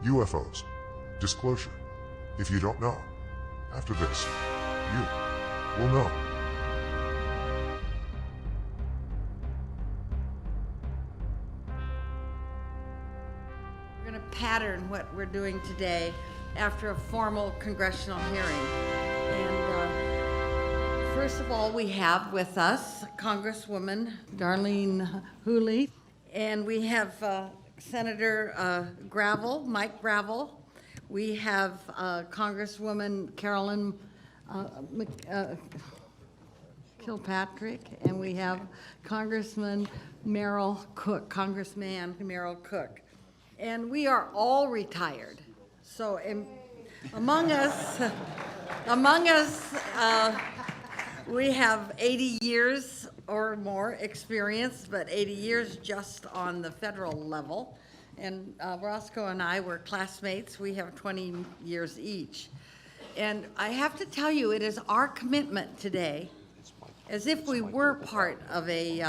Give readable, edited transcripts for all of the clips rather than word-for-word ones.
UFOs. Disclosure. If you don't know, after this, you will know. We're going to pattern what we're doing today after a formal congressional hearing. And first of all, we have with us Congresswoman Darlene Hooley, and we have Senator Mike Gravel. We have Congresswoman Carolyn Kilpatrick, and we have Congressman Congressman Merrill Cook. And we are all retired. So among us, we have 80 years or more experience, but 80 years just on the federal level. And Roscoe and I were classmates. We have 20 years each. And I have to tell you, it is our commitment today, as if we were part of a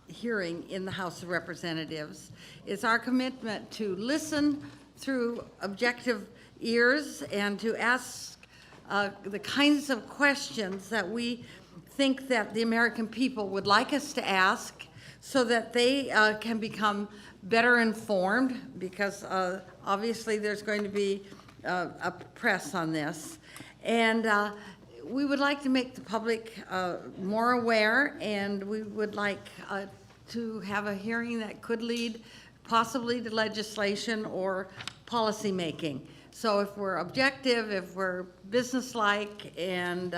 hearing in the House of Representatives, it's our commitment to listen through objective ears and to ask the kinds of questions that we think that the American people would like us to ask, so that they can become better informed, because obviously there's going to be a press on this. And we would like to make the public more aware, and we would like to have a hearing that could lead possibly to legislation or policy making. So if we're objective, if we're businesslike, and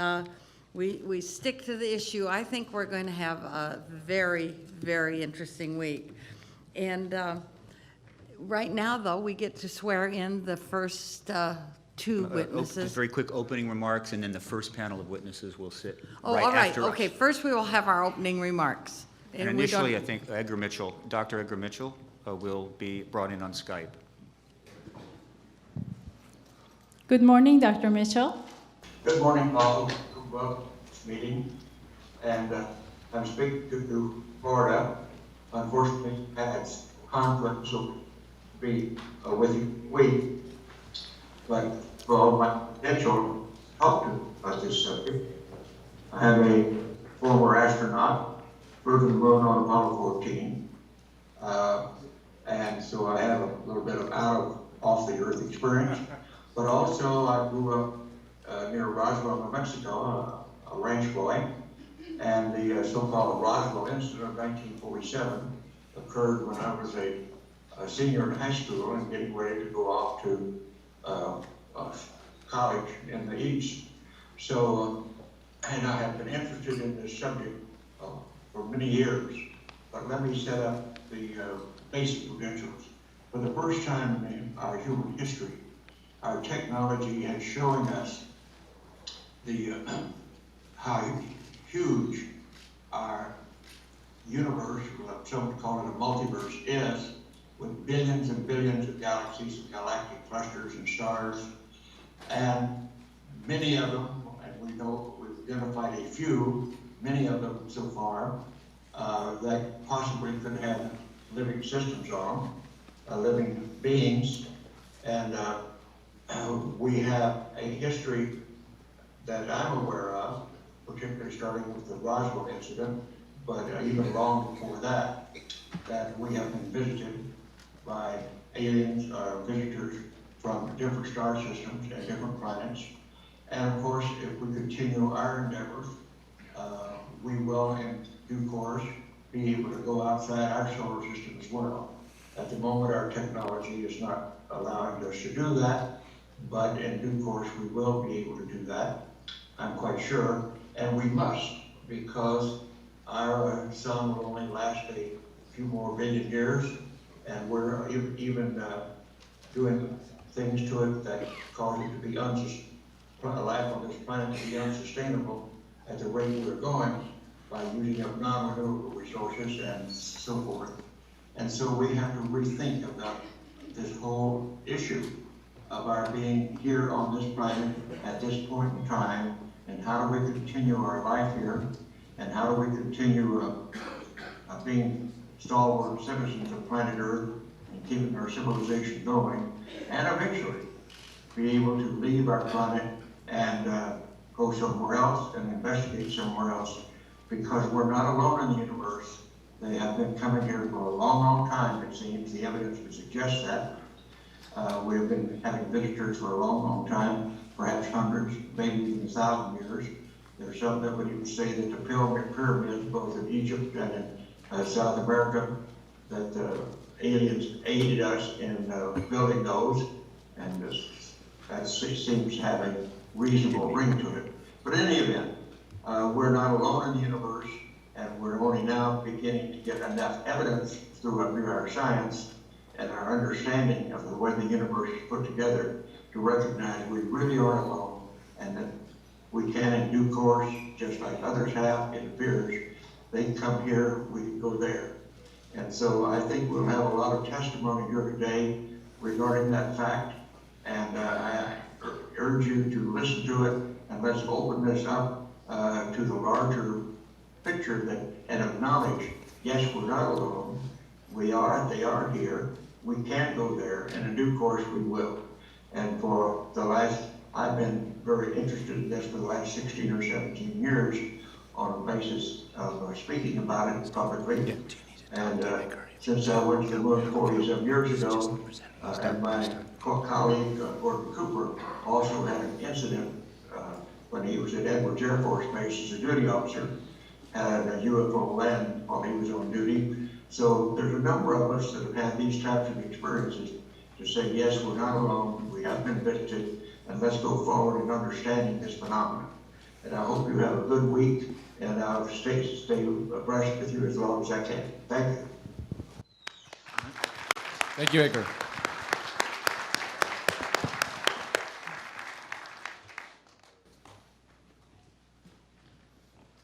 we stick to the issue, I think we're going to have a very, very interesting week. And right now, though, we get to swear in the first two witnesses. Just very quick opening remarks, and then the first panel of witnesses will sit Oh, right all right. after us. Okay, first we will have our opening remarks. And initially, I think Dr. Edgar Mitchell will be brought in on Skype. Good morning, Dr. Mitchell. Good morning, all to this meeting. And I'm speaking to Florida. Unfortunately, had conflict, so be with you week. But for all my potential to talk to about this subject, I have a former astronaut, flew to the moon on Apollo 14. And so I have a little bit of off the earth experience. But also I grew up near Roswell, New Mexico, a ranch boy. And the so-called Roswell incident of 1947 occurred when I was a senior in high school and getting ready to go off to college in the East. So, and I have been interested in this subject for many years. But let me set up the basic credentials. For the first time in our human history, our technology is showing us the how huge our universe, some would call it a multiverse, is, with billions and billions of galaxies and galactic clusters and stars. And many of them, and we know we've identified a few, many of them so far, that possibly could have living systems on them, living beings. And we have a history that I'm aware of, particularly starting with the Roswell incident, but even long before that, that we have been visited by aliens or visitors from different star systems and different planets. And of course, if we continue our endeavors, we will in due course be able to go outside our solar system as well. At the moment, our technology is not allowing us to do that, but in due course, we will be able to do that, I'm quite sure, and we must, because our sun will only last a few more billion years, and we're even doing things to it that cause it to be life on this planet to be unsustainable at the rate we're going by using up non-renewable resources and so forth. And so we have to rethink about this whole issue of our being here on this planet at this point in time, and how do we continue our life here, and how do we continue being stalwart citizens of planet Earth and keeping our civilization going, and eventually be able to leave our planet and go somewhere else and investigate somewhere else, because we're not alone in the universe. They have been coming here for a long, long time, it seems. The evidence would suggest that. We have been having visitors for a long, long time, perhaps hundreds, maybe even 1,000 years. There's some that would even say that the pyramids, both in Egypt and in South America, that aliens aided us in building those, and that seems to have a reasonable ring to it. But in any event, we're not alone in the universe, and we're only now beginning to get enough evidence through our science and our understanding of the way the universe is put together to recognize we really are alone, and that we can, in due course, just like others have, it appears, they can come here, we can go there. And so I think we'll have a lot of testimony here today regarding that fact, and I urge you to listen to it, and let's open this up to the larger picture that, and acknowledge, yes, we're not alone. They are here. We can go there, and in due course we will. And for the last, I've been very interested in this for the last 16 or 17 years on the basis of speaking about it publicly. And since I went to the moon 40-some years ago, and my colleague, Gordon Cooper, also had an incident when he was at Edwards Air Force Base as a duty officer, had a UFO land while he was on duty. So there's a number of us that have had these types of experiences to say, yes, we're not alone, we have been visited, and let's go forward in understanding this phenomenon. And I hope you have a good week, and I'll stay abreast with you as long as I can. Thank you. Thank you, Edgar.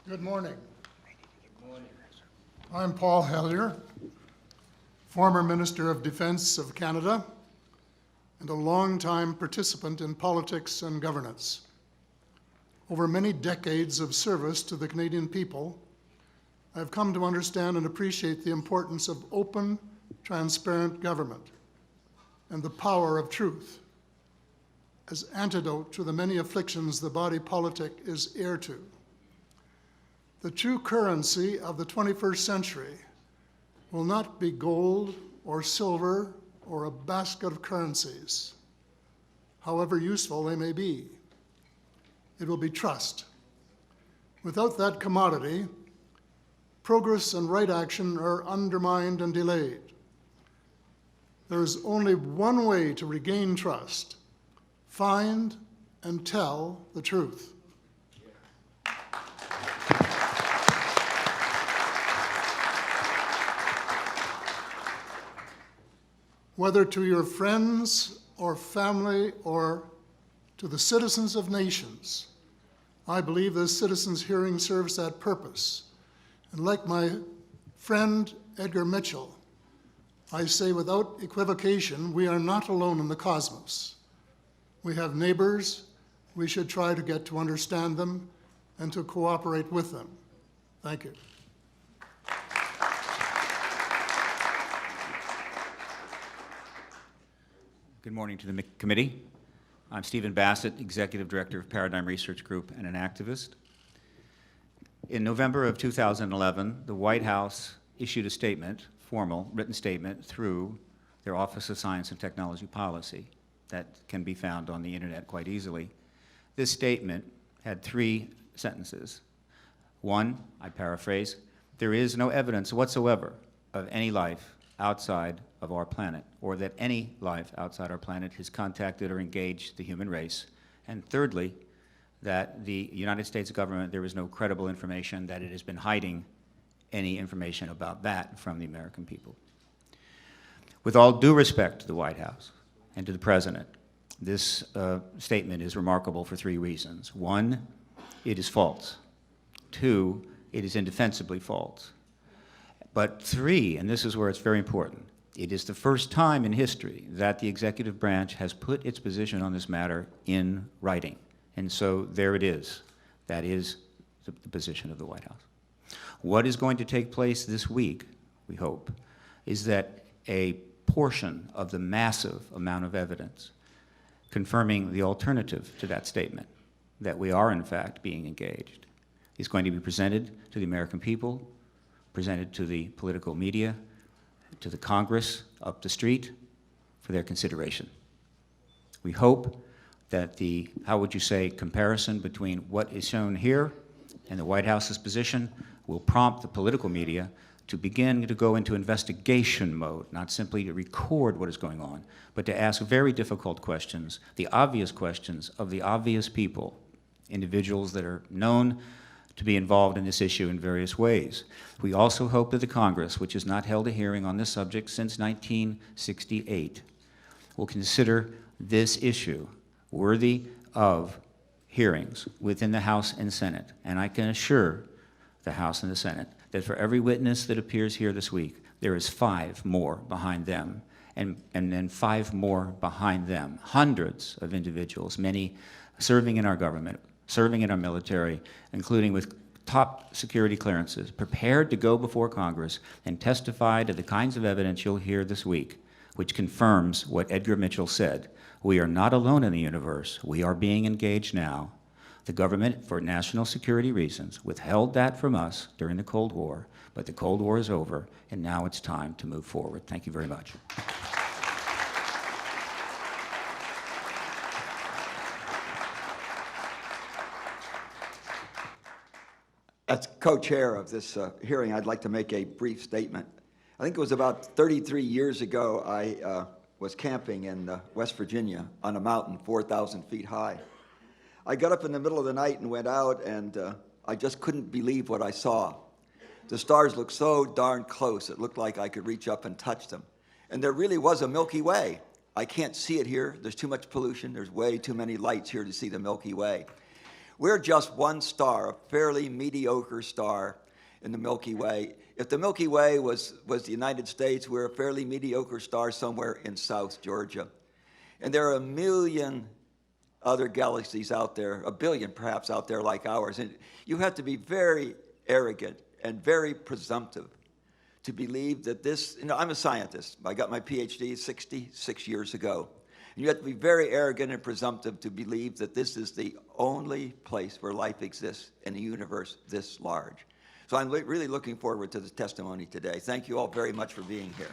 Good morning. I'm Paul Hellyer, former Minister of Defense of Canada and a long-time participant in politics and governance. Over many decades of service to the Canadian people, I've come to understand and appreciate the importance of open, transparent government and the power of truth as antidote to the many afflictions the body politic is heir to. The true currency of the 21st century will not be gold or silver or a basket of currencies, however useful they may be. It will be trust. Without that commodity, progress and right action are undermined and delayed. There is only one way to regain trust: find and tell the truth. Whether to your friends or family or to the citizens of nations, I believe this citizens' hearing serves that purpose. And like my friend Edgar Mitchell, I say without equivocation, we are not alone in the cosmos. We have neighbors. We should try to get to understand them and to cooperate with them. Thank you. Good morning to the committee. I'm Stephen Bassett, Executive Director of Paradigm Research Group and an activist. In November of 2011, the White House issued a statement, formal written statement, through their Office of Science and Technology Policy that can be found on the internet quite easily. This statement had 3 sentences. One, I paraphrase, there is no evidence whatsoever of any life outside of our planet, or that any life outside our planet has contacted or engaged the human race. And thirdly, that the United States government, there is no credible information that it has been hiding any information about that from the American people. With all due respect to the White House and to the President, this statement is remarkable for 3 reasons. 1, it is false. 2, it is indefensibly false. But 3, and this is where it's very important, it is the first time in history that the executive branch has put its position on this matter in writing. And so there it is. That is the position of the White House. What is going to take place this week, we hope, is that a portion of the massive amount of evidence confirming the alternative to that statement, that we are in fact being engaged, is going to be presented to the American people, presented to the political media, to the Congress up the street for their consideration. We hope that the, how would you say, comparison between what is shown here and the White House's position will prompt the political media to begin to go into investigation mode, not simply to record what is going on, but to ask very difficult questions, the obvious questions of the obvious people, individuals that are known to be involved in this issue in various ways. We also hope that the Congress, which has not held a hearing on this subject since 1968, will consider this issue worthy of hearings within the House and Senate. And I can assure the House and the Senate that for every witness that appears here this week, there is 5 more behind them, and then 5 more behind them. Hundreds of individuals, many serving in our government, serving in our military, including with top security clearances, prepared to go before Congress and testify to the kinds of evidence you'll hear this week, which confirms what Edgar Mitchell said. We are not alone in the universe. We are being engaged now. The government, for national security reasons, withheld that from us during the Cold War, but the Cold War is over, and now it's time to move forward. Thank you very much. As co-chair of this hearing, I'd like to make a brief statement. I think it was about 33 years ago, I was camping in West Virginia on a mountain 4,000 feet high. I got up in the middle of the night and went out, and I just couldn't believe what I saw. The stars looked so darn close, it looked like I could reach up and touch them. And there really was a Milky Way. I can't see it here. There's too much pollution. There's way too many lights here to see the Milky Way. We're just one star, a fairly mediocre star in the Milky Way. If the Milky Way was the United States, we're a fairly mediocre star somewhere in South Georgia. And there are a million other galaxies out there, a billion perhaps out there like ours. And you have to be very arrogant and very presumptive to believe that this, I'm a scientist. I got my PhD 66 years ago. And you have to be very arrogant and presumptive to believe that this is the only place where life exists in a universe this large. So I'm really looking forward to the testimony today. Thank you all very much for being here.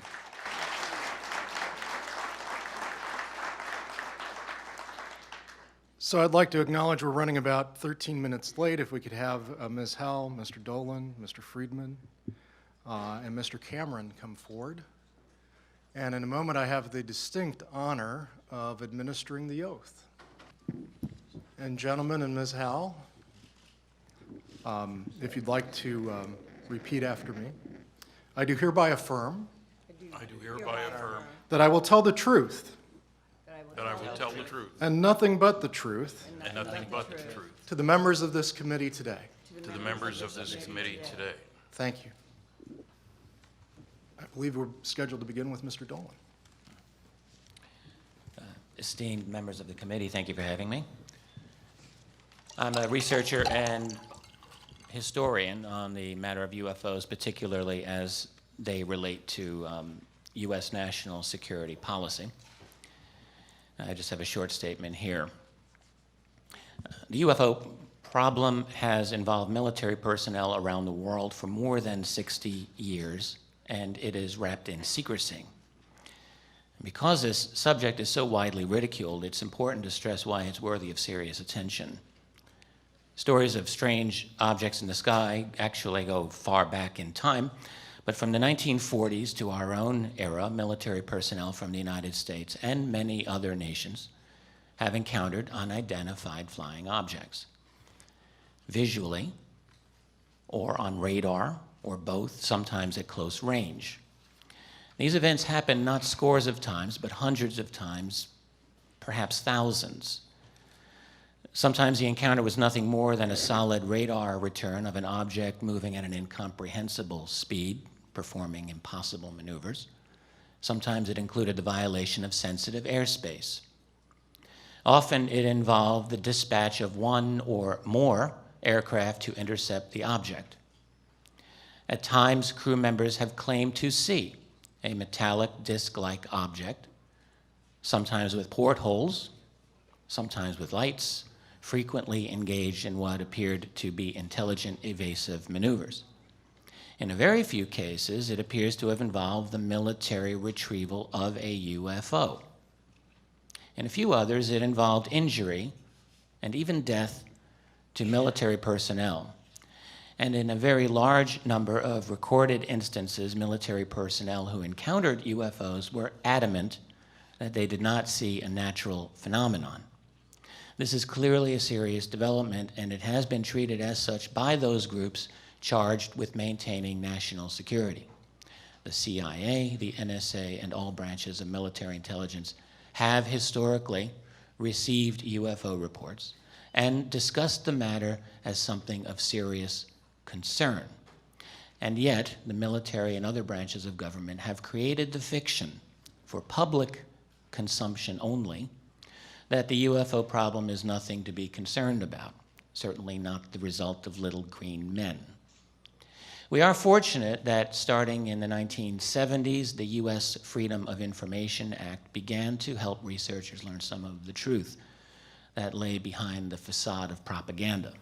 So I'd like to acknowledge we're running about 13 minutes late. If we could have Ms. Howell, Mr. Dolan, Mr. Friedman, and Mr. Cameron come forward. And in a moment, I have the distinct honor of administering the oath. And gentlemen and Ms. Howell, if you'd like to repeat after me. I do hereby affirm that I will tell the truth and nothing but the truth to the members of this committee today. Thank you. I believe we're scheduled to begin with Mr. Dolan. Esteemed members of the committee, thank you for having me. I'm a researcher and historian on the matter of UFOs, particularly as they relate to U.S. national security policy. I just have a short statement here. The UFO problem has involved military personnel around the world for more than 60 years, and it is wrapped in secrecy. Because this subject is so widely ridiculed, it's important to stress why it's worthy of serious attention. Stories of strange objects in the sky actually go far back in time, but from the 1940s to our own era, military personnel from the United States and many other nations have encountered unidentified flying objects, visually or on radar or both, sometimes at close range. These events happen not scores of times, but hundreds of times, perhaps thousands. Sometimes the encounter was nothing more than a solid radar return of an object moving at an incomprehensible speed, performing impossible maneuvers. Sometimes it included the violation of sensitive airspace. Often it involved the dispatch of one or more aircraft to intercept the object. At times, crew members have claimed to see a metallic disc-like object, sometimes with portholes, sometimes with lights, frequently engaged in what appeared to be intelligent evasive maneuvers. In a very few cases, it appears to have involved the military retrieval of a UFO. In a few others, it involved injury and even death to military personnel. And in a very large number of recorded instances, military personnel who encountered UFOs were adamant that they did not see a natural phenomenon. This is clearly a serious development, and it has been treated as such by those groups charged with maintaining national security. The CIA, the NSA, and all branches of military intelligence have historically received UFO reports and discussed the matter as something of serious concern. And yet, the military and other branches of government have created the fiction for public consumption only that the UFO problem is nothing to be concerned about, certainly not the result of little green men. We are fortunate that starting in the 1970s, the U.S. Freedom of Information Act began to help researchers learn some of the truth that lay behind the facade of propaganda.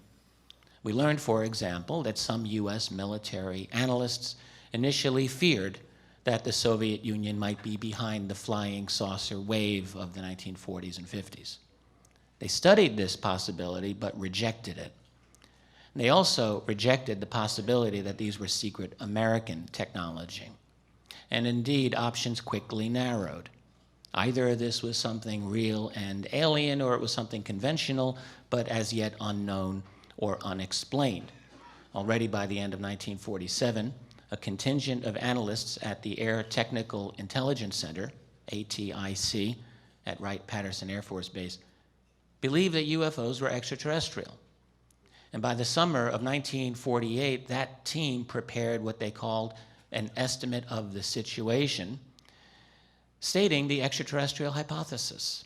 We learned, for example, that some U.S. military analysts initially feared that the Soviet Union might be behind the flying saucer wave of the 1940s and 50s. They studied this possibility but rejected it. They also rejected the possibility that these were secret American technology. And indeed, options quickly narrowed. Either this was something real and alien, or it was something conventional, but as yet unknown or unexplained. Already by the end of 1947, a contingent of analysts at the Air Technical Intelligence Center, ATIC, at Wright-Patterson Air Force Base, believed that UFOs were extraterrestrial. And by the summer of 1948, that team prepared what they called an estimate of the situation, stating the extraterrestrial hypothesis.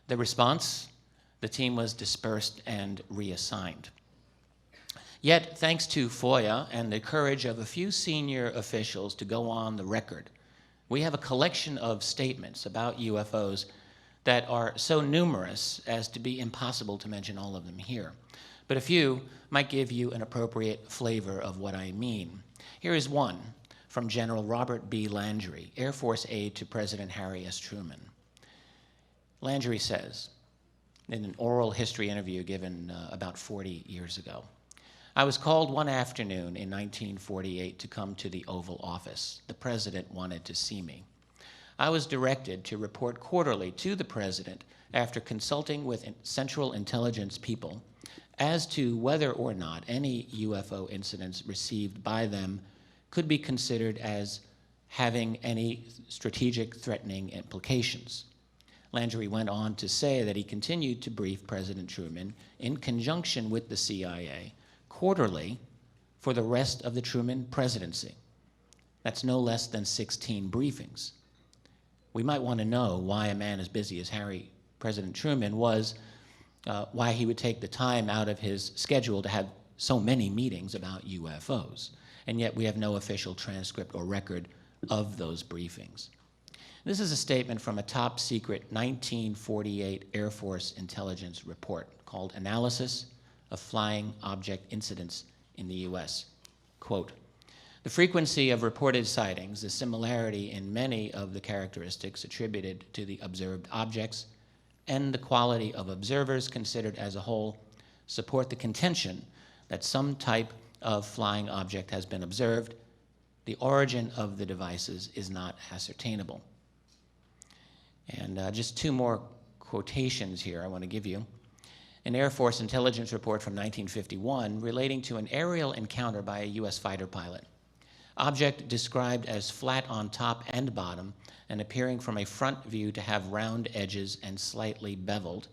The response: the team was dispersed and reassigned. Yet, thanks to FOIA and the courage of a few senior officials to go on the record, we have a collection of statements about UFOs that are so numerous as to be impossible to mention all of them here. But a few might give you an appropriate flavor of what I mean. Here is one from General Robert B. Landry, Air Force aide to President Harry S. Truman. Landry says, in an oral history interview given about 40 years ago, "I was called one afternoon in 1948 to come to the Oval Office. The president wanted to see me. I was directed to report quarterly to the president after consulting with Central Intelligence people as to whether or not any UFO incidents received by them could be considered as having any strategic threatening implications." Landry went on to say that he continued to brief President Truman in conjunction with the CIA quarterly for the rest of the Truman presidency. That's no less than 16 briefings. We might want to know why a man as busy as President Truman was, why he would take the time out of his schedule to have so many meetings about UFOs. And yet we have no official transcript or record of those briefings. This is a statement from a top secret 1948 Air Force intelligence report called Analysis of Flying Object Incidents in the U.S. Quote, "The frequency of reported sightings, the similarity in many of the characteristics attributed to the observed objects, and the quality of observers considered as a whole support the contention that some type of flying object has been observed. The origin of the devices is not ascertainable." And just two more quotations here I want to give you. An Air Force intelligence report from 1951 relating to an aerial encounter by a U.S. fighter pilot. Object described as flat on top and bottom and appearing from a front view to have round edges and slightly beveled.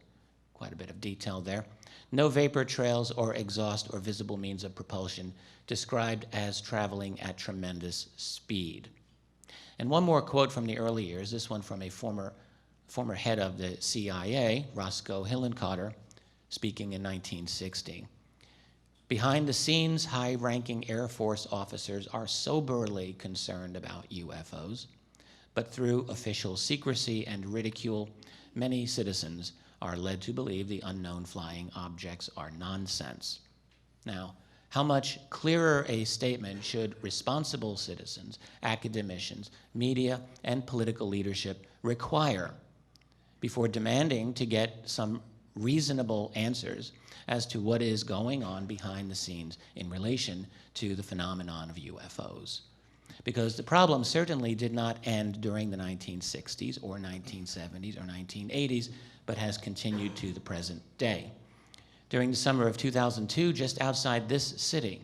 Quite a bit of detail there. No vapor trails or exhaust or visible means of propulsion, described as traveling at tremendous speed. And one more quote from the early years, this one from a former head of the CIA, Roscoe Hillenkotter, speaking in 1960. "Behind the scenes, high-ranking Air Force officers are soberly concerned about UFOs. but through official secrecy and ridicule, many citizens are led to believe the unknown flying objects are nonsense. Now, how much clearer a statement should responsible citizens, academicians, media, and political leadership require before demanding to get some reasonable answers as to what is going on behind the scenes in relation to the phenomenon of UFOs? Because the problem certainly did not end during the 1960s or 1970s or 1980s, but has continued to the present day. During the summer of 2002, just outside this city,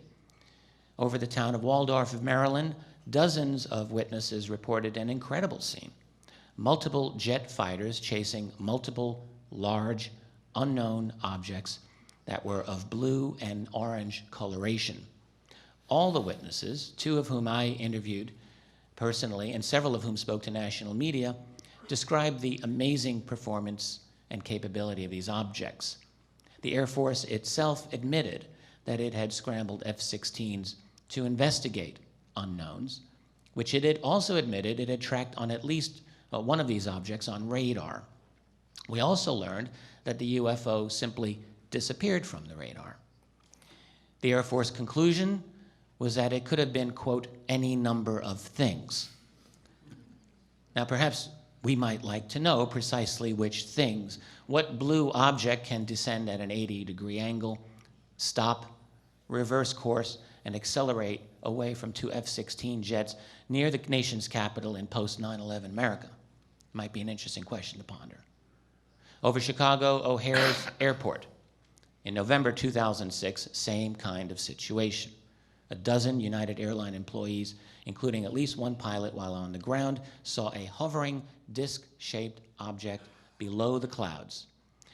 over the town of Waldorf of Maryland, dozens of witnesses reported an incredible scene. Multiple jet fighters chasing multiple large, unknown objects that were of blue and orange coloration. All the witnesses, two of whom I interviewed personally and several of whom spoke to national media, described the amazing performance and capability of these objects. The Air Force itself admitted that it had scrambled F-16s to investigate unknowns, which it had also admitted it had tracked on at least one of these objects on radar. We also learned that the UFO simply disappeared from the radar. The Air Force conclusion was that it could have been, quote, any number of things. Now, perhaps we might like to know precisely which things. What blue object can descend at an 80-degree angle, stop, reverse course, and accelerate away from two F-16 jets near the nation's capital in post-9/11 America? Might be an interesting question to ponder. Over Chicago O'Hare's airport, in November 2006, same kind of situation. A dozen United Airline employees, including at least one pilot while on the ground, saw a hovering disc-shaped object below the clouds.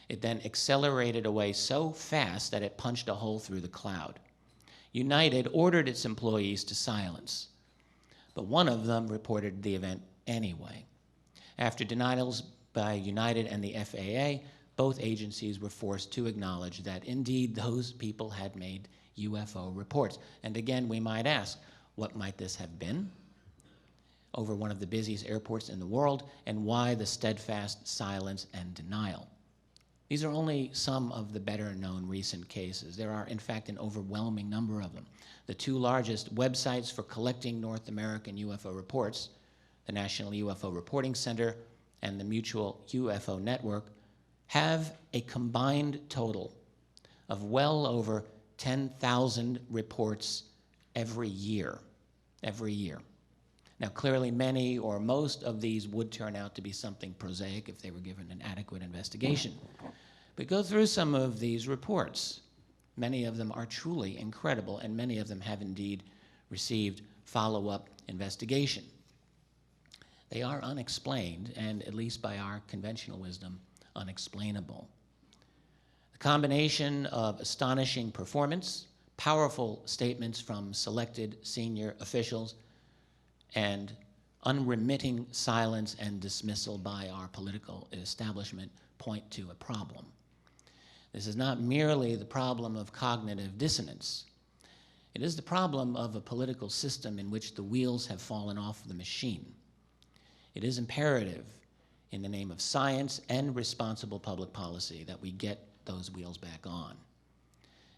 It then accelerated away so fast that it punched a hole through the cloud. United ordered its employees to silence, but one of them reported the event anyway. After denials by United and the FAA, both agencies were forced to acknowledge that indeed those people had made UFO reports. And again, we might ask, what might this have been over one of the busiest airports in the world, and why the steadfast silence and denial? These are only some of the better-known recent cases. There are, in fact, an overwhelming number of them. The two largest websites for collecting North American UFO reports, the National UFO Reporting Center and the Mutual UFO Network, have a combined total of well over 10,000 reports every year. Now, clearly many or most of these would turn out to be something prosaic if they were given an adequate investigation. But go through some of these reports. Many of them are truly incredible, and many of them have indeed received follow-up investigation. They are unexplained, and at least by our conventional wisdom, unexplainable. The combination of astonishing performance, powerful statements from selected senior officials, and unremitting silence and dismissal by our political establishment point to a problem. This is not merely the problem of cognitive dissonance. It is the problem of a political system in which the wheels have fallen off the machine. It is imperative, in the name of science and responsible public policy, that we get those wheels back on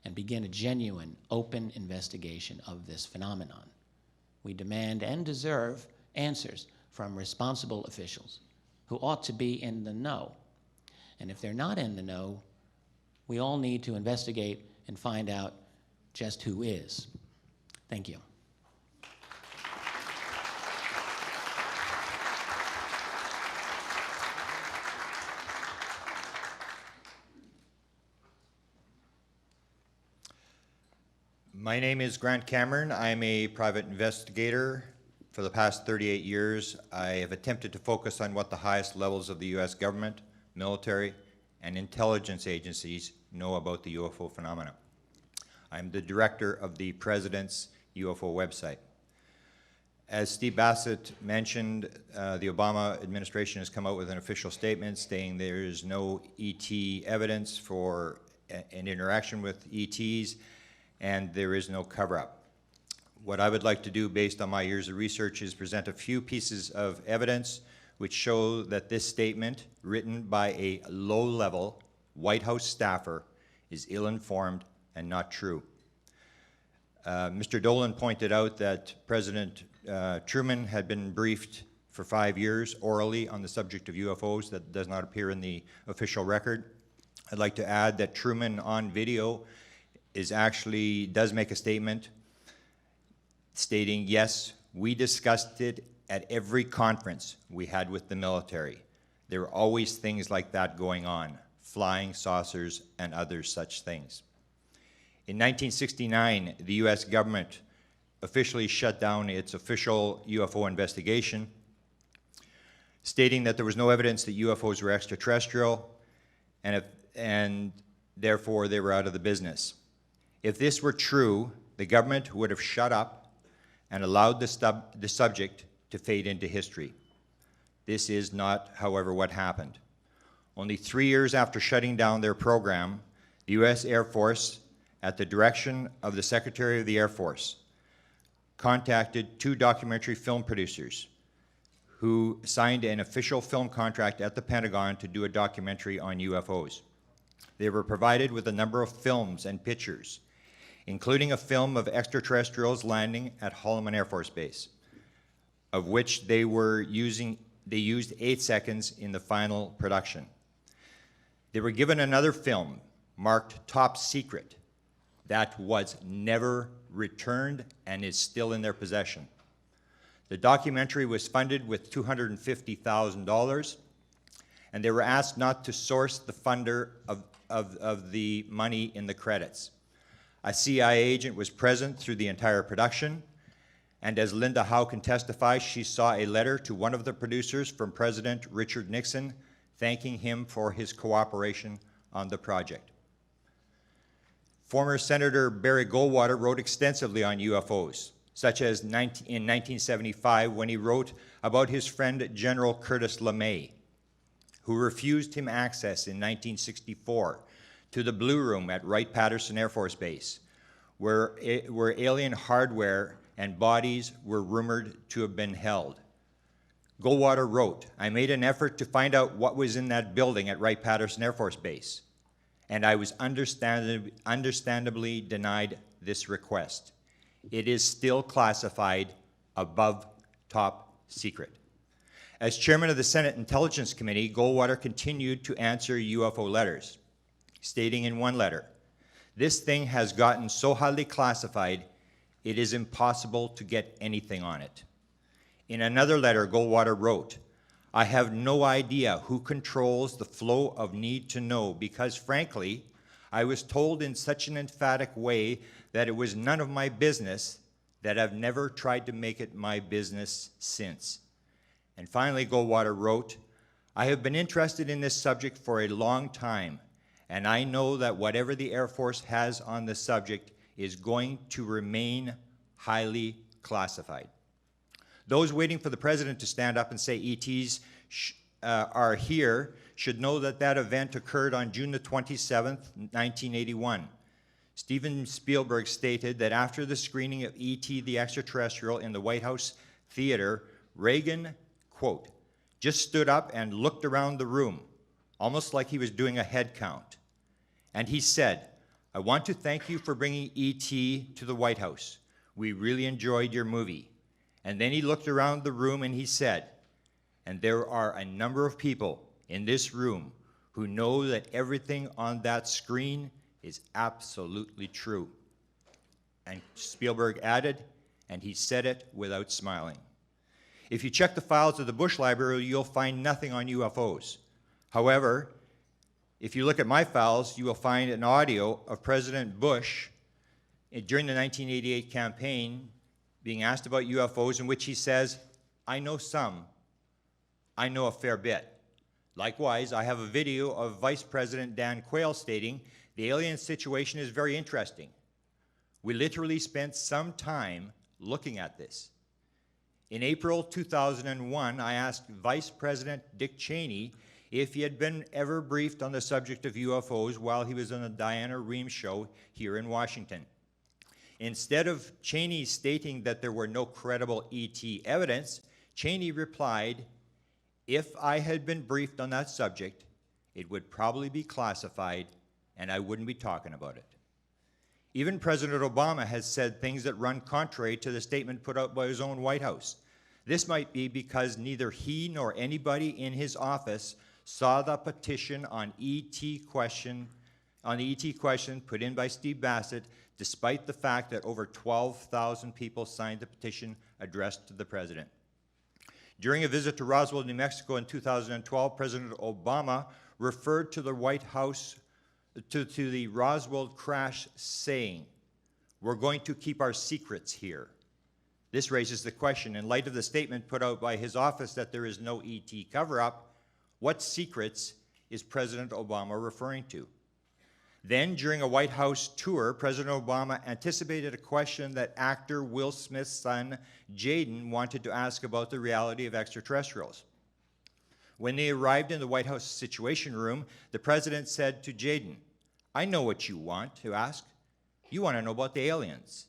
and begin a genuine, open investigation of this phenomenon. We demand and deserve answers from responsible officials who ought to be in the know. And if they're not in the know, we all need to investigate and find out just who is. Thank you. My name is Grant Cameron. I'm a private investigator. For the past 38 years, I have attempted to focus on what the highest levels of the U.S. government, military, and intelligence agencies know about the UFO phenomena. I'm the director of the President's UFO website. As Steve Bassett mentioned, the Obama administration has come out with an official statement stating there is no ET evidence for an interaction with ETs, and there is no cover-up. What I would like to do, based on my years of research, is present a few pieces of evidence which show that this statement, written by a low-level White House staffer, is ill-informed and not true. Mr. Dolan pointed out that President Truman had been briefed for 5 years orally on the subject of UFOs. That does not appear in the official record. I'd like to add that Truman on video does make a statement stating, yes, we discussed it at every conference we had with the military. There were always things like that going on, flying saucers and other such things. In 1969, the US government officially shut down its official UFO investigation, stating that there was no evidence that UFOs were extraterrestrial, and therefore they were out of the business. If this were true, the government would have shut up and allowed the subject to fade into history. This is not, however, what happened. Only 3 years after shutting down their program, the US Air Force, at the direction of the Secretary of the Air Force, contacted 2 documentary film producers who signed an official film contract at the Pentagon to do a documentary on UFOs. They were provided with a number of films and pictures, including a film of extraterrestrials landing at Holloman Air Force Base, of which they used 8 seconds in the final production. They were given another film marked Top Secret that was never returned and is still in their possession. The documentary was funded with $250,000, and they were asked not to source the funder of the money in the credits. A CIA agent was present through the entire production, and as Linda Howe can testify, she saw a letter to one of the producers from President Richard Nixon thanking him for his cooperation on the project. Former Senator Barry Goldwater wrote extensively on UFOs, such as in 1975 when he wrote about his friend General Curtis LeMay, who refused him access in 1964 to the Blue Room at Wright-Patterson Air Force Base, where alien hardware and bodies were rumored to have been held. Goldwater wrote, "I made an effort to find out what was in that building at Wright-Patterson Air Force Base, and I was understandably denied this request. It is still classified above top secret." As chairman of the Senate Intelligence Committee, Goldwater continued to answer UFO letters, stating in one letter, "This thing has gotten so highly classified, it is impossible to get anything on it." In another letter, Goldwater wrote, "I have no idea who controls the flow of need to know because, frankly, I was told in such an emphatic way that it was none of my business that I've never tried to make it my business since." And finally, Goldwater wrote, "I have been interested in this subject for a long time, and I know that whatever the Air Force has on the subject is going to remain highly classified." Those waiting for the president to stand up and say ETs are here should know that that event occurred on June the 27th, 1981. Steven Spielberg stated that after the screening of E.T. the Extraterrestrial in the White House Theater, Reagan, quote, "just stood up and looked around the room, almost like he was doing a head count. And he said, 'I want to thank you for bringing E.T. to the White House. We really enjoyed your movie.' And then he looked around the room and he said, 'And there are a number of people in this room who know that everything on that screen is absolutely true.' And Spielberg added, 'And he said it without smiling.' If you check the files of the Bush Library, you'll find nothing on UFOs. However, if you look at my files, you will find an audio of President Bush during the 1988 campaign being asked about UFOs, in which he says, 'I know some. I know a fair bit.' Likewise, I have a video of Vice President Dan Quayle stating, 'The alien situation is very interesting. We literally spent some time looking at this.' In April 2001, I asked Vice President Dick Cheney if he had been ever briefed on the subject of UFOs while he was on the Diana Rehm show here in Washington. Instead of Cheney stating that there were no credible ET evidence, Cheney replied, "If I had been briefed on that subject, it would probably be classified and I wouldn't be talking about it." Even President Obama has said things that run contrary to the statement put out by his own White House. This might be because neither he nor anybody in his office saw the petition on the ET question put in by Steve Bassett, despite the fact that over 12,000 people signed the petition addressed to the president. During a visit to Roswell, New Mexico in 2012, President Obama referred to the White House, to the Roswell crash, saying, "We're going to keep our secrets here." This raises the question, in light of the statement put out by his office that there is no ET cover-up, what secrets is President Obama referring to? Then, during a White House tour, President Obama anticipated a question that actor Will Smith's son, Jaden, wanted to ask about the reality of extraterrestrials. When they arrived in the White House Situation Room, the president said to Jaden, "I know what you want to ask. You want to know about the aliens.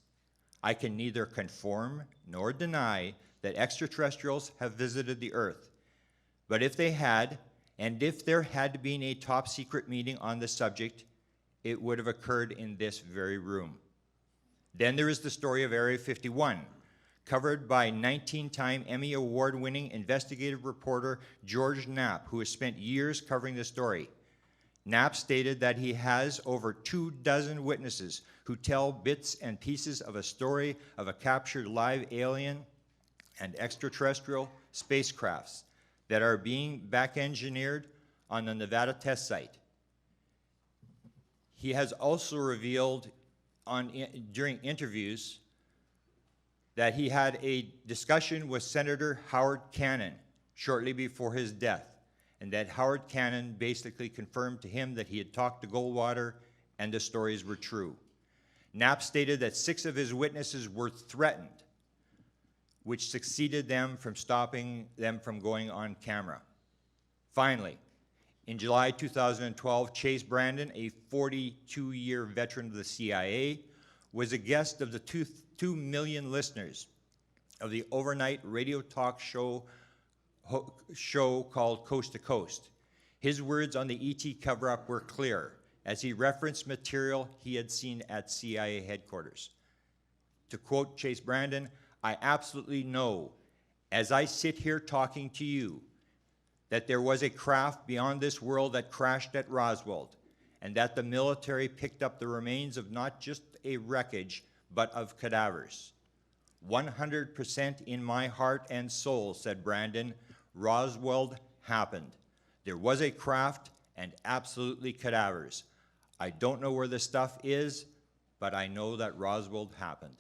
I can neither confirm nor deny that extraterrestrials have visited the Earth. But if they had, and if there had been a top secret meeting on the subject, it would have occurred in this very room." Then there is the story of Area 51, covered by 19-time Emmy Award-winning investigative reporter George Knapp, who has spent years covering the story. Knapp stated that he has over 24 witnesses who tell bits and pieces of a story of a captured live alien and extraterrestrial spacecrafts that are being back-engineered on the Nevada test site. He has also revealed during interviews that he had a discussion with Senator Howard Cannon shortly before his death, and that Howard Cannon basically confirmed to him that he had talked to Goldwater and the stories were true. Knapp stated that 6 of his witnesses were threatened, which succeeded them from stopping them from going on camera. Finally, in July 2012, Chase Brandon, a 42-year veteran of the CIA, was a guest of the 2 million listeners of the overnight radio talk show called Coast to Coast. His words on the ET cover-up were clear, as he referenced material he had seen at CIA headquarters. To quote Chase Brandon, "I absolutely know, as I sit here talking to you, that there was a craft beyond this world that crashed at Roswell, and that the military picked up the remains of not just a wreckage, but of cadavers. 100% in my heart and soul," said Brandon, "Roswell happened. There was a craft and absolutely cadavers. I don't know where the stuff is, but I know that Roswell happened."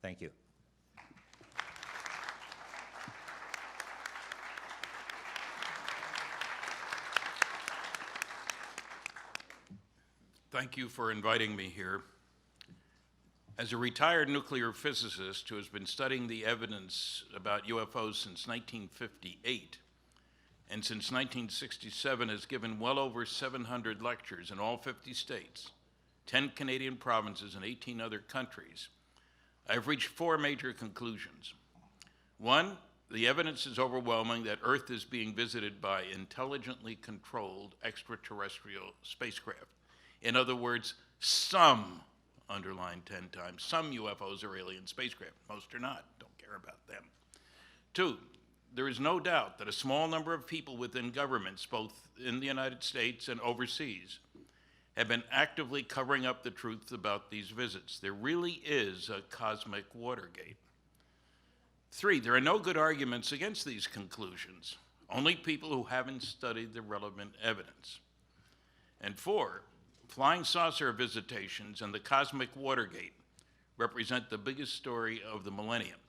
Thank you. Thank you for inviting me here. As a retired nuclear physicist who has been studying the evidence about UFOs since 1958, and since 1967 has given well over 700 lectures in all 50 states, 10 Canadian provinces, and 18 other countries, I've reached 4 major conclusions. 1, the evidence is overwhelming that Earth is being visited by intelligently controlled extraterrestrial spacecraft. In other words, some, underline 10 times, some UFOs are alien spacecraft. Most are not. Don't care about them. 2, there is no doubt that a small number of people within governments, both in the United States and overseas, have been actively covering up the truth about these visits. There really is a cosmic Watergate. 3, there are no good arguments against these conclusions, only people who haven't studied the relevant evidence. And 4, flying saucer visitations and the cosmic Watergate represent the biggest story of the millennium.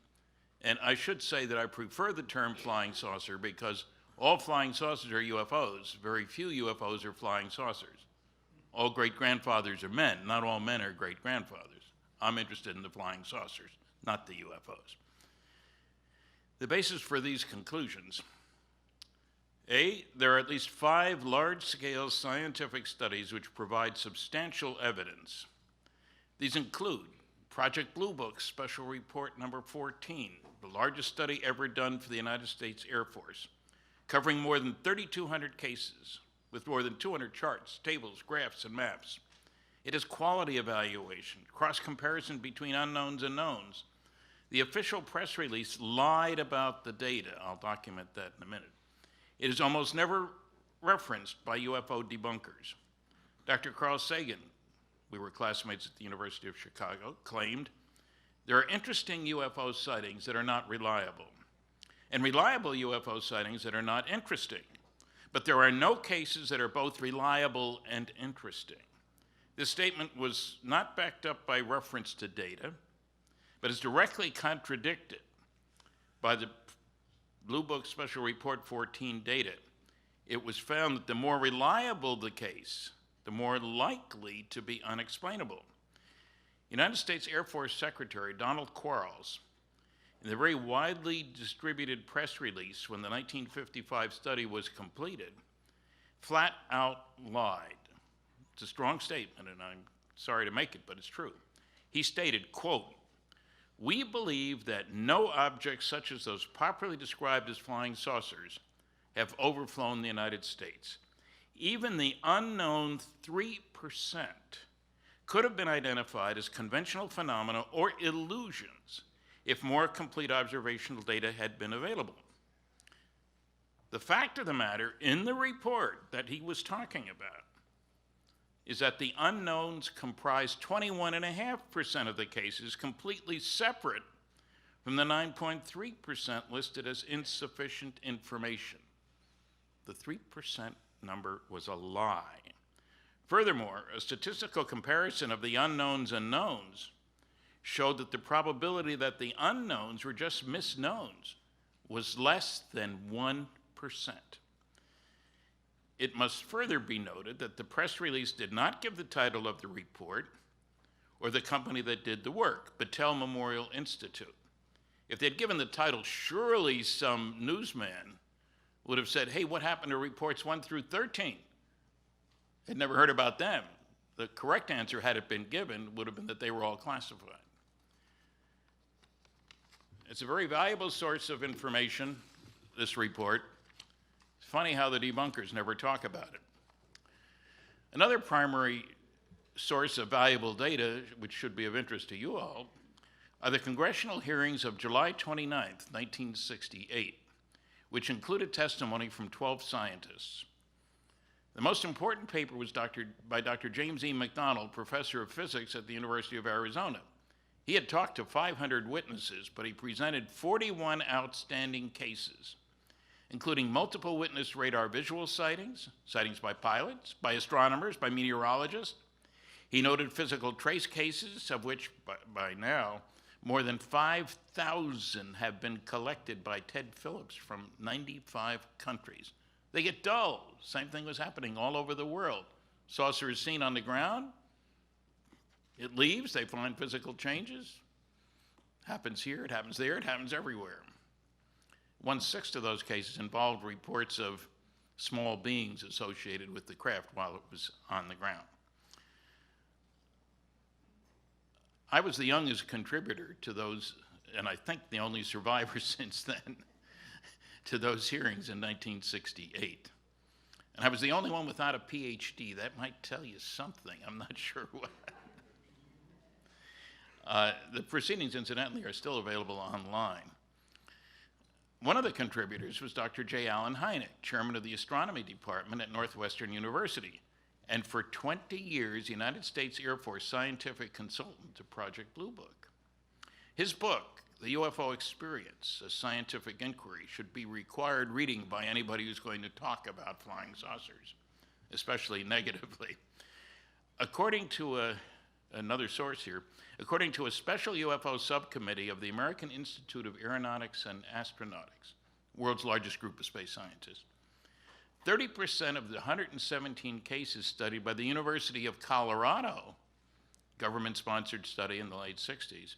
And I should say that I prefer the term flying saucer because all flying saucers are UFOs. Very few UFOs are flying saucers. All great-grandfathers are men. Not all men are great-grandfathers. I'm interested in the flying saucers, not the UFOs. The basis for these conclusions: A, there are at least 5 large-scale scientific studies which provide substantial evidence. These include Project Blue Book Special Report number 14, the largest study ever done for the United States Air Force, covering more than 3,200 cases with more than 200 charts, tables, graphs, and maps. It is quality evaluation, cross-comparison between unknowns and knowns. The official press release lied about the data. I'll document that in a minute. It is almost never referenced by UFO debunkers. Dr. Carl Sagan, we were classmates at the University of Chicago, claimed there are interesting UFO sightings that are not reliable, and reliable UFO sightings that are not interesting. But there are no cases that are both reliable and interesting. This statement was not backed up by reference to data, but is directly contradicted by the Blue Book Special Report 14 data. It was found that the more reliable the case, the more likely to be unexplainable. United States Air Force Secretary Donald Quarles, in the very widely distributed press release when the 1955 study was completed, flat out lied. It's a strong statement, and I'm sorry to make it, but it's true. He stated, quote, "We believe that no objects such as those popularly described as flying saucers have overflown the United States. Even the unknown 3% could have been identified as conventional phenomena or illusions if more complete observational data had been available." The fact of the matter in the report that he was talking about is that the unknowns comprise 21.5% of the cases, completely separate from the 9.3% listed as insufficient information. The 3% number was a lie. Furthermore, a statistical comparison of the unknowns and knowns showed that the probability that the unknowns were just misknowns was less than 1%. It must further be noted that the press release did not give the title of the report or the company that did the work, Battelle Memorial Institute. If they'd given the title, surely some newsman would have said, "Hey, what happened to reports 1 through 13? Had never heard about them." The correct answer, had it been given, would have been that they were all classified. It's a very valuable source of information, this report. It's funny how the debunkers never talk about it. Another primary source of valuable data, which should be of interest to you all, are the congressional hearings of July 29th, 1968, which included testimony from 12 scientists. The most important paper was by Dr. James E. McDonald, professor of physics at the University of Arizona. He had talked to 500 witnesses, but he presented 41 outstanding cases, including multiple witness radar visual sightings, sightings by pilots, by astronomers, by meteorologists. He noted physical trace cases, of which by now more than 5,000 have been collected by Ted Phillips from 95 countries. They get dull. Same thing was happening all over the world. Saucer is seen on the ground. It leaves. They find physical changes. Happens here. It happens there. It happens everywhere. 1/6 of those cases involved reports of small beings associated with the craft while it was on the ground. I was the youngest contributor to those, and I think the only survivor since then, to those hearings in 1968. And I was the only one without a PhD. That might tell you something. I'm not sure what. The proceedings, incidentally, are still available online. One of the contributors was Dr. J. Allen Hynek, chairman of the astronomy department at Northwestern University, and for 20 years, United States Air Force scientific consultant to Project Blue Book. His book, The UFO Experience, A Scientific Inquiry, should be required reading by anybody who's going to talk about flying saucers, especially negatively. According to another source here, according to a special UFO subcommittee of the American Institute of Aeronautics and Astronautics, world's largest group of space scientists, 30% of the 117 cases studied by the University of Colorado, government-sponsored study in the late 60s,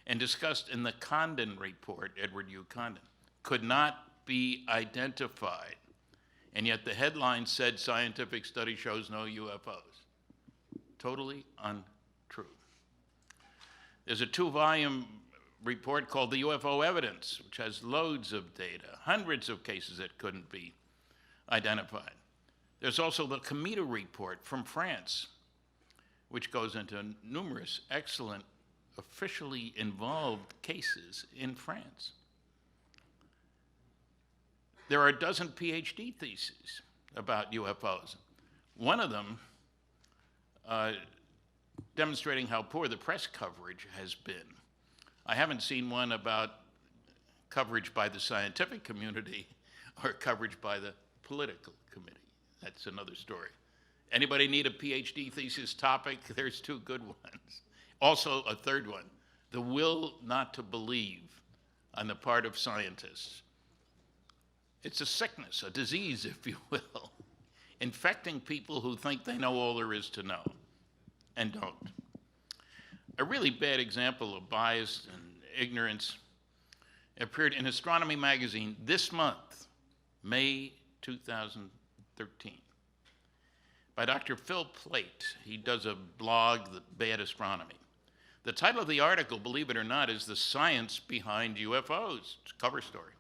and discussed in the Condon report, Edward U. Condon, could not be identified. And yet the headline said, "Scientific study shows no UFOs." Totally untrue. There's a 2-volume report called the UFO Evidence, which has loads of data, hundreds of cases that couldn't be identified. There's also the Cometa report from France, which goes into numerous excellent, officially involved cases in France. There are a dozen PhD theses about UFOs. One of them demonstrating how poor the press coverage has been. I haven't seen one about coverage by the scientific community or coverage by the political committee. That's another story. Anybody need a PhD thesis topic? There's 2 good ones. Also, a third one, the will not to believe on the part of scientists. It's a sickness, a disease, if you will, infecting people who think they know all there is to know and don't. A really bad example of bias and ignorance appeared in Astronomy magazine this month, May 2013, by Dr. Phil Plait. He does a blog, The Bad Astronomy. The title of the article, believe it or not, is The Science Behind UFOs. It's a cover story.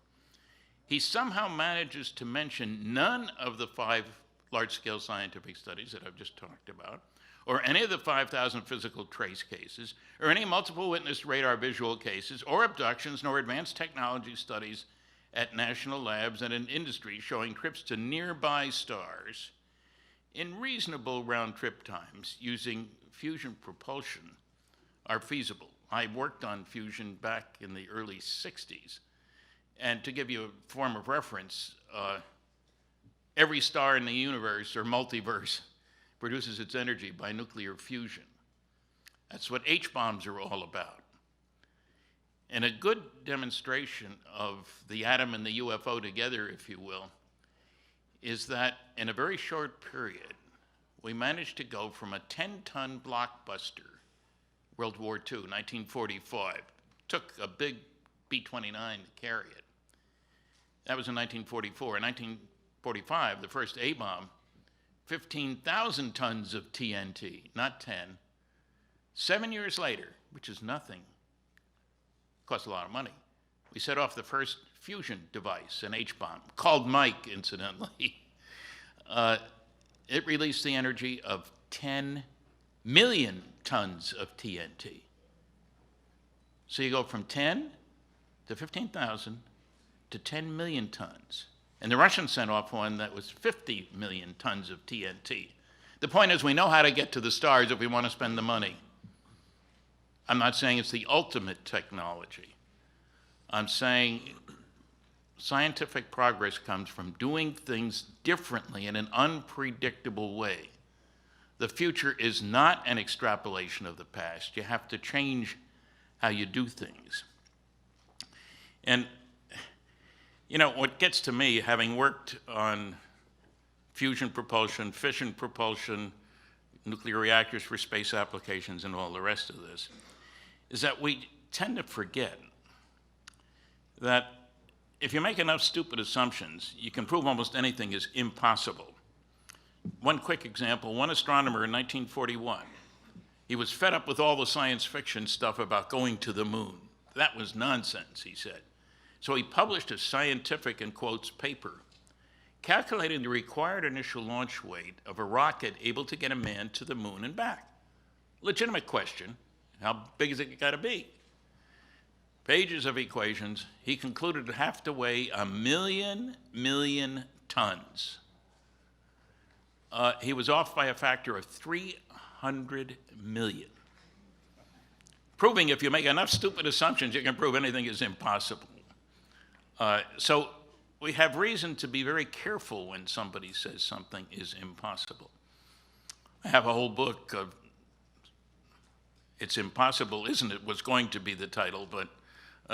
He somehow manages to mention none of the 5 large-scale scientific studies that I've just talked about, or any of the 5,000 physical trace cases, or any multiple witness radar visual cases, or abductions, nor advanced technology studies at national labs and in industry showing trips to nearby stars in reasonable round-trip times using fusion propulsion are feasible. I worked on fusion back in the early 60s. And to give you a form of reference, every star in the universe or multiverse produces its energy by nuclear fusion. That's what H-bombs are all about. And a good demonstration of the atom and the UFO together, if you will, is that in a very short period, we managed to go from a 10-ton blockbuster, World War II, 1945, took a big B-29 to carry it. That was in 1944. In 1945, the first A-bomb, 15,000 tons of TNT, not 10. 7 years later, which is nothing, cost a lot of money, we set off the first fusion device, an H-bomb, called Mike, incidentally. It released the energy of 10 million tons of TNT. So you go from 10 to 15,000 to 10 million tons. And the Russians sent off one that was 50 million tons of TNT. The point is, we know how to get to the stars if we want to spend the money. I'm not saying it's the ultimate technology. I'm saying scientific progress comes from doing things differently in an unpredictable way. The future is not an extrapolation of the past. You have to change how you do things. And you know, what gets to me, having worked on fusion propulsion, fission propulsion, nuclear reactors for space applications, and all the rest of this, is that we tend to forget that if you make enough stupid assumptions, you can prove almost anything is impossible. One quick example, one astronomer in 1941, he was fed up with all the science fiction stuff about going to the moon. That was nonsense, he said. So he published a scientific, in quotes, paper calculating the required initial launch weight of a rocket able to get a man to the moon and back. Legitimate question, how big is it got to be? Pages of equations, he concluded it'd have to weigh 1 million tons. He was off by a factor of 300 million. Proving if you make enough stupid assumptions, you can prove anything is impossible. So we have reason to be very careful when somebody says something is impossible. I have a whole book of It's Impossible, Isn't It? Was going to be the title, but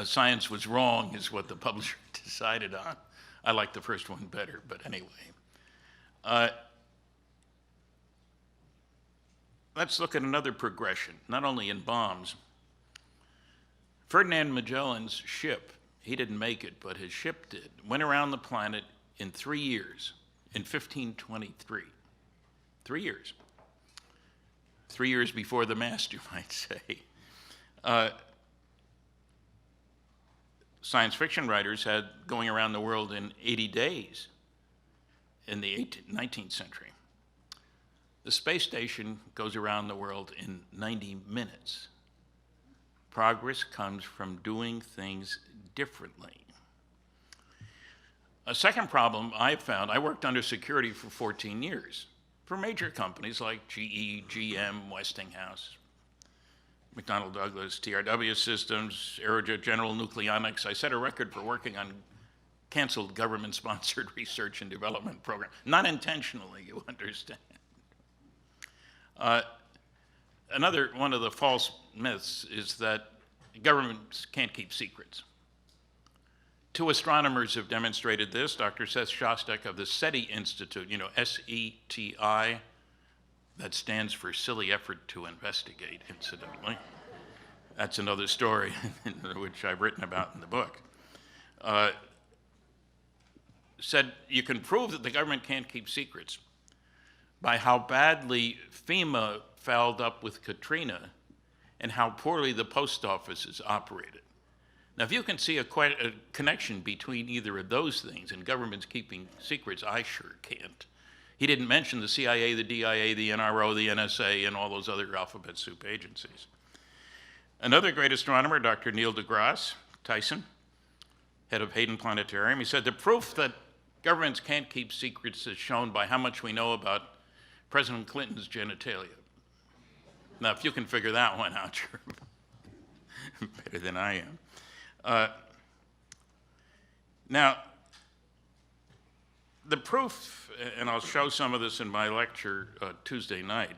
Science Was Wrong is what the publisher decided on. I like the first one better, but anyway. Let's look at another progression, not only in bombs. Ferdinand Magellan's ship, he didn't make it, but his ship did, went around the planet in 3 years, in 1523. 3 years. 3 years before the mast, you might say. Science fiction writers had going around the world in 80 days in the 19th century. The space station goes around the world in 90 minutes. Progress comes from doing things differently. A second problem I found, I worked under security for 14 years for major companies like GE, GM, Westinghouse, McDonnell Douglas, TRW Systems, Aerojet General Nucleonics. I set a record for working on canceled government-sponsored research and development program. Not intentionally, you understand. Another one of the false myths is that governments can't keep secrets. 2 astronomers have demonstrated this. Dr. Seth Shostak of the SETI Institute, you know, S-E-T-I, that stands for Silly Effort to Investigate, incidentally. That's another story, which I've written about in the book. Said you can prove that the government can't keep secrets by how badly FEMA fouled up with Katrina and how poorly the post office is operated. Now, if you can see a connection between either of those things and governments keeping secrets, I sure can't. He didn't mention the CIA, the DIA, the NRO, the NSA, and all those other alphabet soup agencies. Another great astronomer, Dr. Neil deGrasse Tyson, head of Hayden Planetarium, he said the proof that governments can't keep secrets is shown by how much we know about President Clinton's genitalia. Now, if you can figure that one out, you're better than I am. Now, the proof, and I'll show some of this in my lecture Tuesday night,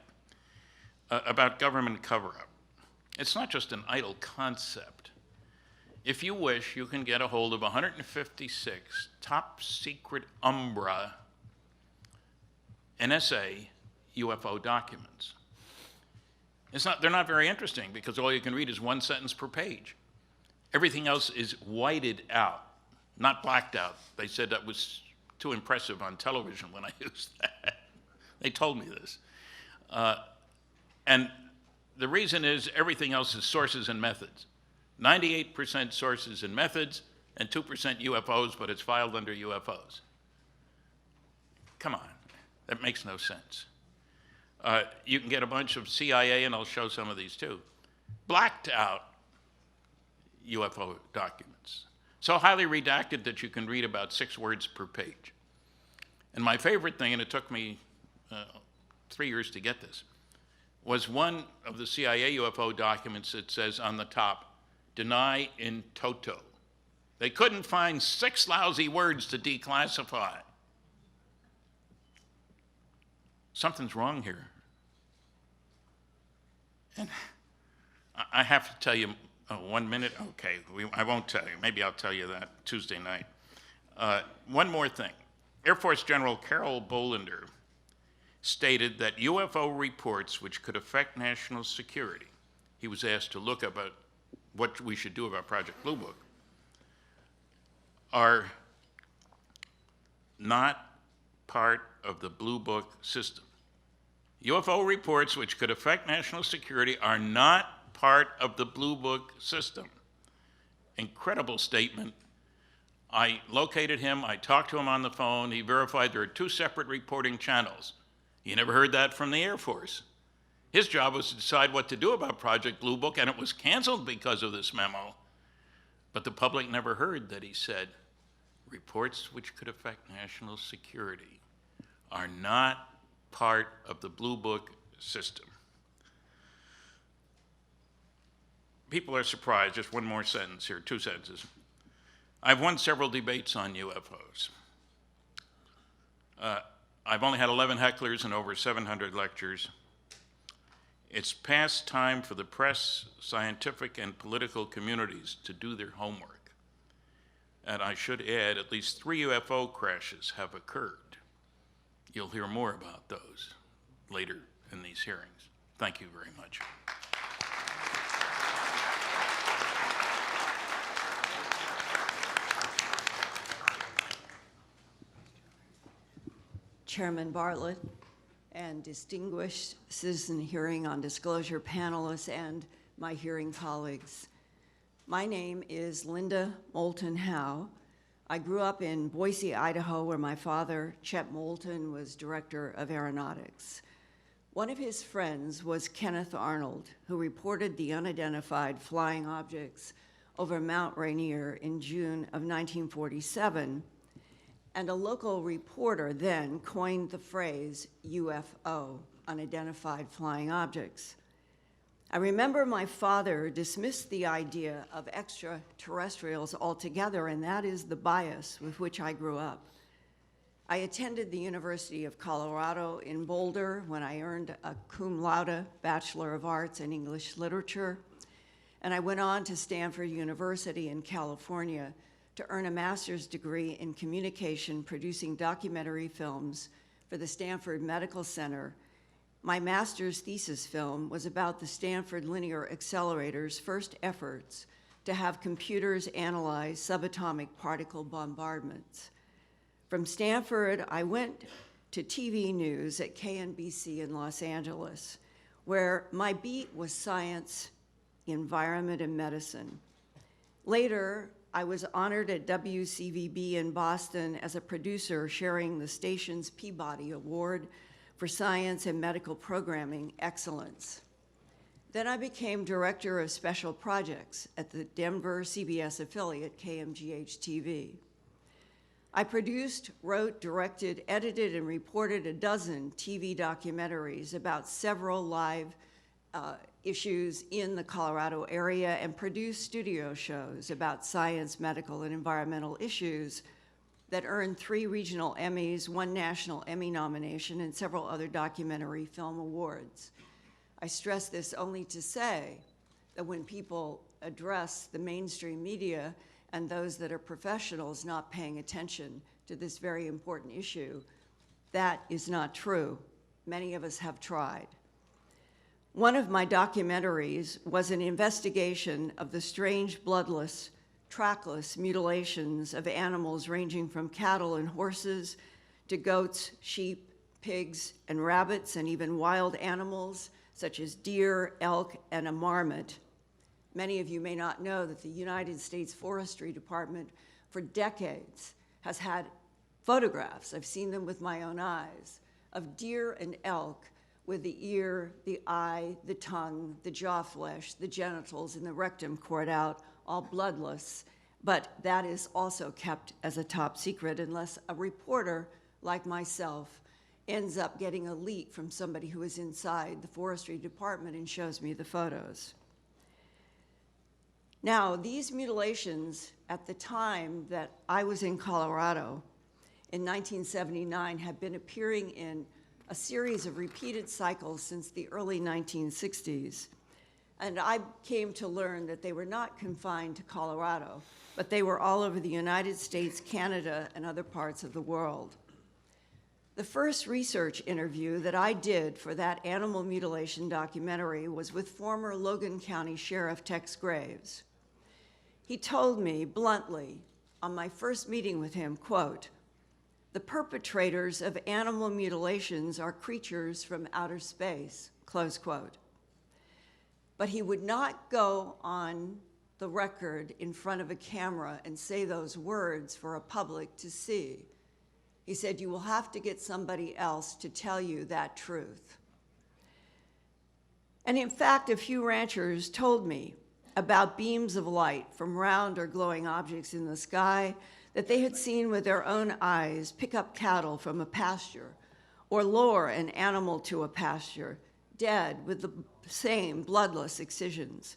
about government cover-up. It's not just an idle concept. If you wish, you can get a hold of 156 top secret Umbra NSA UFO documents. They're not very interesting because all you can read is 1 sentence per page. Everything else is whited out, not blacked out. They said that was too impressive on television when I used that. They told me this. And the reason is everything else is sources and methods. 98% sources and methods and 2% UFOs, but it's filed under UFOs. Come on, that makes no sense. You can get a bunch of CIA, and I'll show some of these too, blacked out UFO documents. So highly redacted that you can read about 6 words per page. And my favorite thing, and it took me 3 years to get this, was one of the CIA UFO documents that says on the top, deny in toto. They couldn't find 6 lousy words to declassify. Something's wrong here. And I have to tell you, 1 minute? Okay, I won't tell you. Maybe I'll tell you that Tuesday night. One more thing. Air Force General Carol Bolender stated that UFO reports which could affect national security, he was asked to look about what we should do about Project Blue Book, are not part of the Blue Book system. UFO reports which could affect national security are not part of the Blue Book system. Incredible statement. I located him, I talked to him on the phone, he verified there are 2 separate reporting channels. You never heard that from the Air Force. His job was to decide what to do about Project Blue Book, and it was canceled because of this memo. But the public never heard that he said, reports which could affect national security are not part of the Blue Book system. People are surprised. Just one more sentence here, 2 sentences. I've won several debates on UFOs. I've only had 11 hecklers and over 700 lectures. It's past time for the press, scientific, and political communities to do their homework. And I should add, at least 3 UFO crashes have occurred. You'll hear more about those later in these hearings. Thank you very much. Chairman Bartlett and distinguished citizen hearing on disclosure panelists and my hearing colleagues. My name is Linda Moulton Howe. I grew up in Boise, Idaho, where my father, Chet Moulton, was director of aeronautics. One of his friends was Kenneth Arnold, who reported the unidentified flying objects over Mount Rainier in June of 1947, and a local reporter then coined the phrase UFO, unidentified flying objects. I remember my father dismissed the idea of extraterrestrials altogether, and that is the bias with which I grew up. I attended the University of Colorado in Boulder when I earned a cum laude Bachelor of Arts in English Literature, and I went on to Stanford University in California to earn a master's degree in communication, producing documentary films for the Stanford Medical Center. My master's thesis film was about the Stanford Linear Accelerator's first efforts to have computers analyze subatomic particle bombardments. From Stanford, I went to TV news at KNBC in Los Angeles, where my beat was science, environment, and medicine. Later, I was honored at WCVB in Boston as a producer, sharing the station's Peabody Award for Science and Medical Programming Excellence. Then I became Director of Special Projects at the Denver CBS affiliate, KMGH-TV. I produced, wrote, directed, edited, and reported a dozen TV documentaries about several live issues in the Colorado area and produced studio shows about science, medical, and environmental issues that earned 3 regional Emmys, 1 national Emmy nomination, and several other documentary film awards. I stress this only to say that when people address the mainstream media and those that are professionals not paying attention to this very important issue, that is not true. Many of us have tried. One of my documentaries was an investigation of the strange bloodless, trackless mutilations of animals ranging from cattle and horses to goats, sheep, pigs, and rabbits, and even wild animals such as deer, elk, and a marmot. Many of you may not know that the United States Forestry Department for decades has had photographs, I've seen them with my own eyes, of deer and elk with the ear, the eye, the tongue, the jaw flesh, the genitals, and the rectum cord out, all bloodless. But that is also kept as a top secret unless a reporter like myself ends up getting a leak from somebody who is inside the forestry department and shows me the photos. Now, these mutilations at the time that I was in Colorado in 1979 had been appearing in a series of repeated cycles since the early 1960s. And I came to learn that they were not confined to Colorado, but they were all over the United States, Canada, and other parts of the world. The first research interview that I did for that animal mutilation documentary was with former Logan County Sheriff Tex Graves. He told me bluntly on my first meeting with him, quote, "The perpetrators of animal mutilations are creatures from outer space," close quote. But he would not go on the record in front of a camera and say those words for a public to see. He said, "You will have to get somebody else to tell you that truth." And in fact, a few ranchers told me about beams of light from round or glowing objects in the sky that they had seen with their own eyes pick up cattle from a pasture or lure an animal to a pasture, dead with the same bloodless excisions.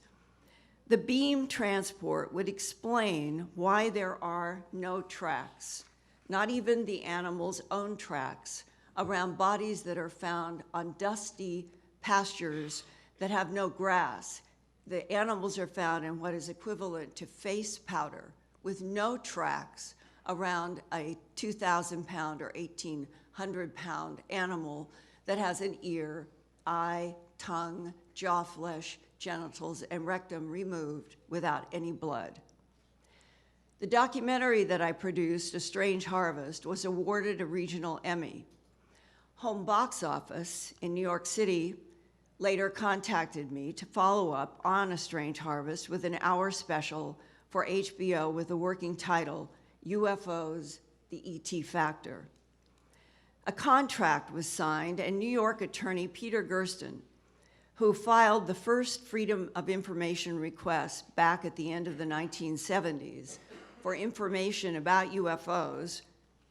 The beam transport would explain why there are no tracks, not even the animal's own tracks, around bodies that are found on dusty pastures that have no grass. The animals are found in what is equivalent to face powder with no tracks around a 2,000-pound or 1,800-pound animal that has an ear, eye, tongue, jaw flesh, genitals, and rectum removed without any blood. The documentary that I produced, A Strange Harvest, was awarded a regional Emmy. Home box office in New York City later contacted me to follow up on A Strange Harvest with an hour special for HBO with the working title, UFOs, the ET Factor. A contract was signed, and New York attorney Peter Gersten, who filed the first Freedom of Information request back at the end of the 1970s for information about UFOs,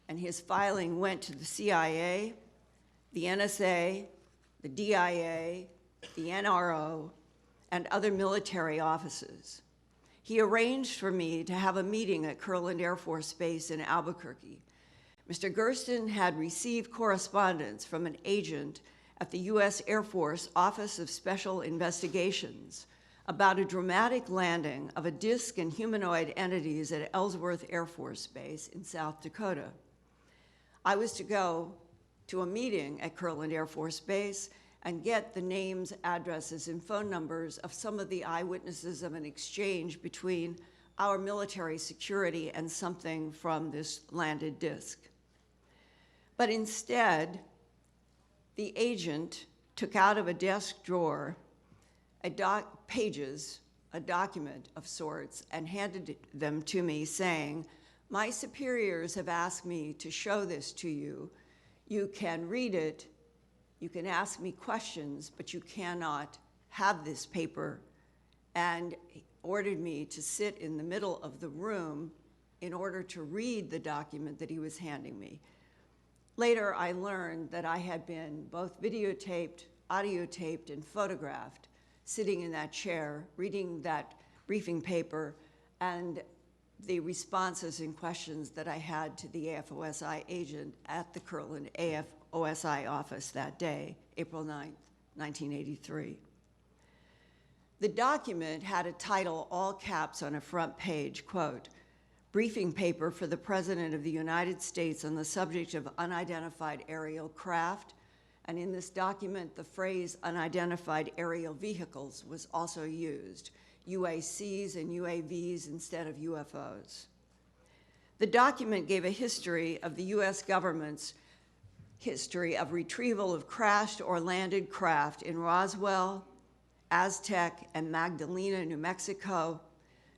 and his filing went to the CIA, the NSA, the DIA, the NRO, and other military offices. He arranged for me to have a meeting at Kirtland Air Force Base in Albuquerque. Mr. Gersten had received correspondence from an agent at the U.S. Air Force Office of Special Investigations about a dramatic landing of a disc and humanoid entities at Ellsworth Air Force Base in South Dakota. I was to go to a meeting at Kirtland Air Force Base and get the names, addresses, and phone numbers of some of the eyewitnesses of an exchange between our military security and something from this landed disc. But instead, the agent took out of a desk drawer a document of sorts, and handed them to me saying, "My superiors have asked me to show this to you. You can read it, you can ask me questions, but you cannot have this paper," and ordered me to sit in the middle of the room in order to read the document that he was handing me. Later, I learned that I had been both videotaped, audiotaped, and photographed sitting in that chair, reading that briefing paper, and the responses and questions that I had to the AFOSI agent at the Kirtland AFOSI office that day, April 9th, 1983. The document had a title, all caps on a front page, quote, "Briefing paper for the President of the United States on the subject of unidentified aerial craft," and in this document, the phrase unidentified aerial vehicles was also used, UACs and UAVs instead of UFOs. The document gave a history of the US government's history of retrieval of crashed or landed craft in Roswell, Aztec, and Magdalena, New Mexico,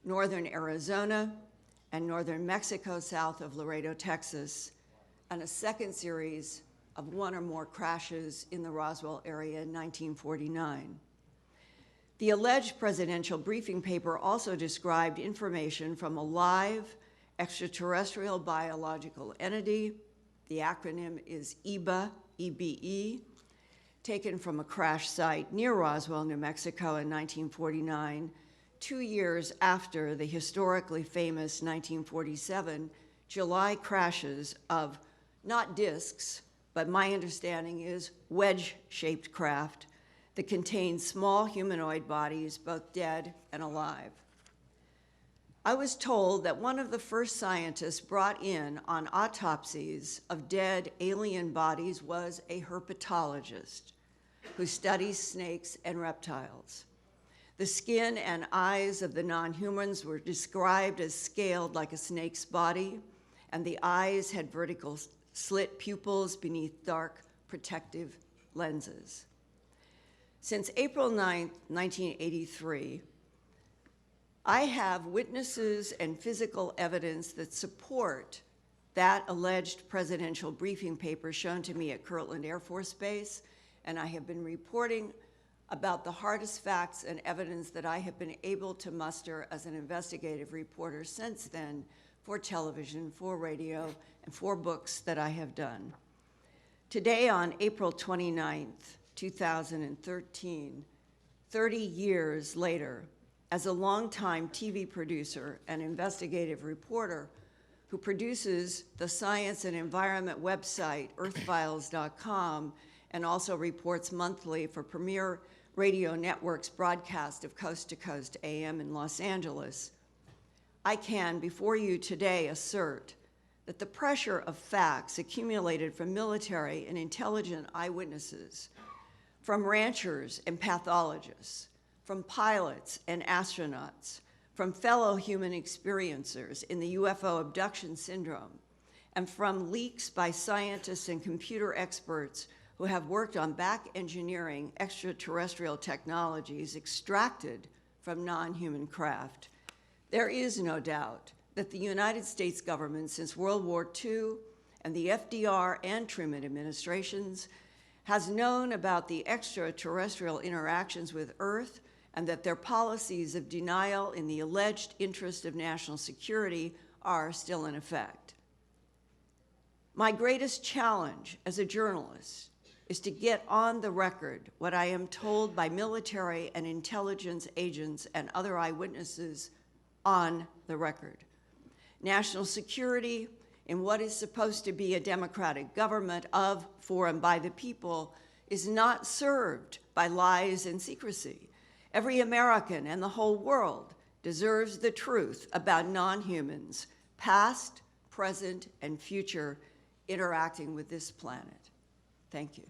northern Arizona, and northern Mexico south of Laredo, Texas, and a second series of one or more crashes in the Roswell area in 1949. The alleged presidential briefing paper also described information from a live extraterrestrial biological entity, the acronym is EBE, EBE, taken from a crash site near Roswell, New Mexico in 1949, 2 years after the historically famous 1947 July crashes of not discs, but my understanding is wedge-shaped craft that contained small humanoid bodies, both dead and alive. I was told that one of the first scientists brought in on autopsies of dead alien bodies was a herpetologist who studies snakes and reptiles. The skin and eyes of the non-humans were described as scaled like a snake's body, and the eyes had vertical slit pupils beneath dark protective lenses. Since April 9, 1983, I have witnesses and physical evidence that support that alleged presidential briefing paper shown to me at Kirtland Air Force Base, and I have been reporting about the hardest facts and evidence that I have been able to muster as an investigative reporter since then for television, for radio, and for books that I have done. Today, on April 29th, 2013, 30 years later, as a longtime TV producer and investigative reporter who produces the science and environment website, earthfiles.com, and also reports monthly for Premier Radio Network's broadcast of Coast to Coast AM in Los Angeles, I can, before you today, assert that the pressure of facts accumulated from military and intelligent eyewitnesses, from ranchers and pathologists, from pilots and astronauts, from fellow human experiencers in the UFO abduction syndrome, and from leaks by scientists and computer experts who have worked on back engineering extraterrestrial technologies extracted from non-human craft, there is no doubt that the United States government since World War II and the FDR and Truman administrations has known about the extraterrestrial interactions with Earth and that their policies of denial in the alleged interest of national security are still in effect. My greatest challenge as a journalist is to get on the record what I am told by military and intelligence agents and other eyewitnesses on the record. National security in what is supposed to be a democratic government of, for, and by the people is not served by lies and secrecy. Every American and the whole world deserves the truth about non-humans, past, present, and future, interacting with this planet. Thank you.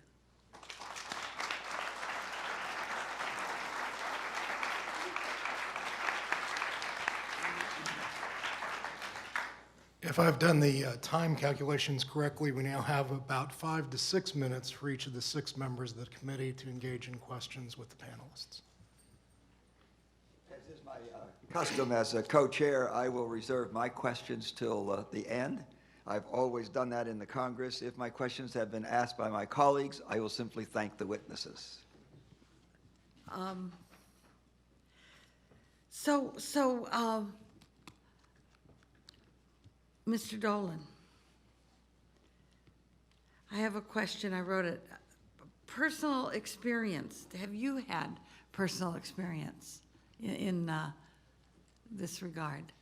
If I've done the time calculations correctly, we now have about 5 to 6 minutes for each of the 6 members of the committee to engage in questions with the panelists. As is my custom as a co-chair, I will reserve my questions till the end. I've always done that in the Congress. If my questions have been asked by my colleagues, I will simply thank the witnesses. Mr. Dolan, I have a question. I wrote it. Personal experience. Have you had personal experience in this regard?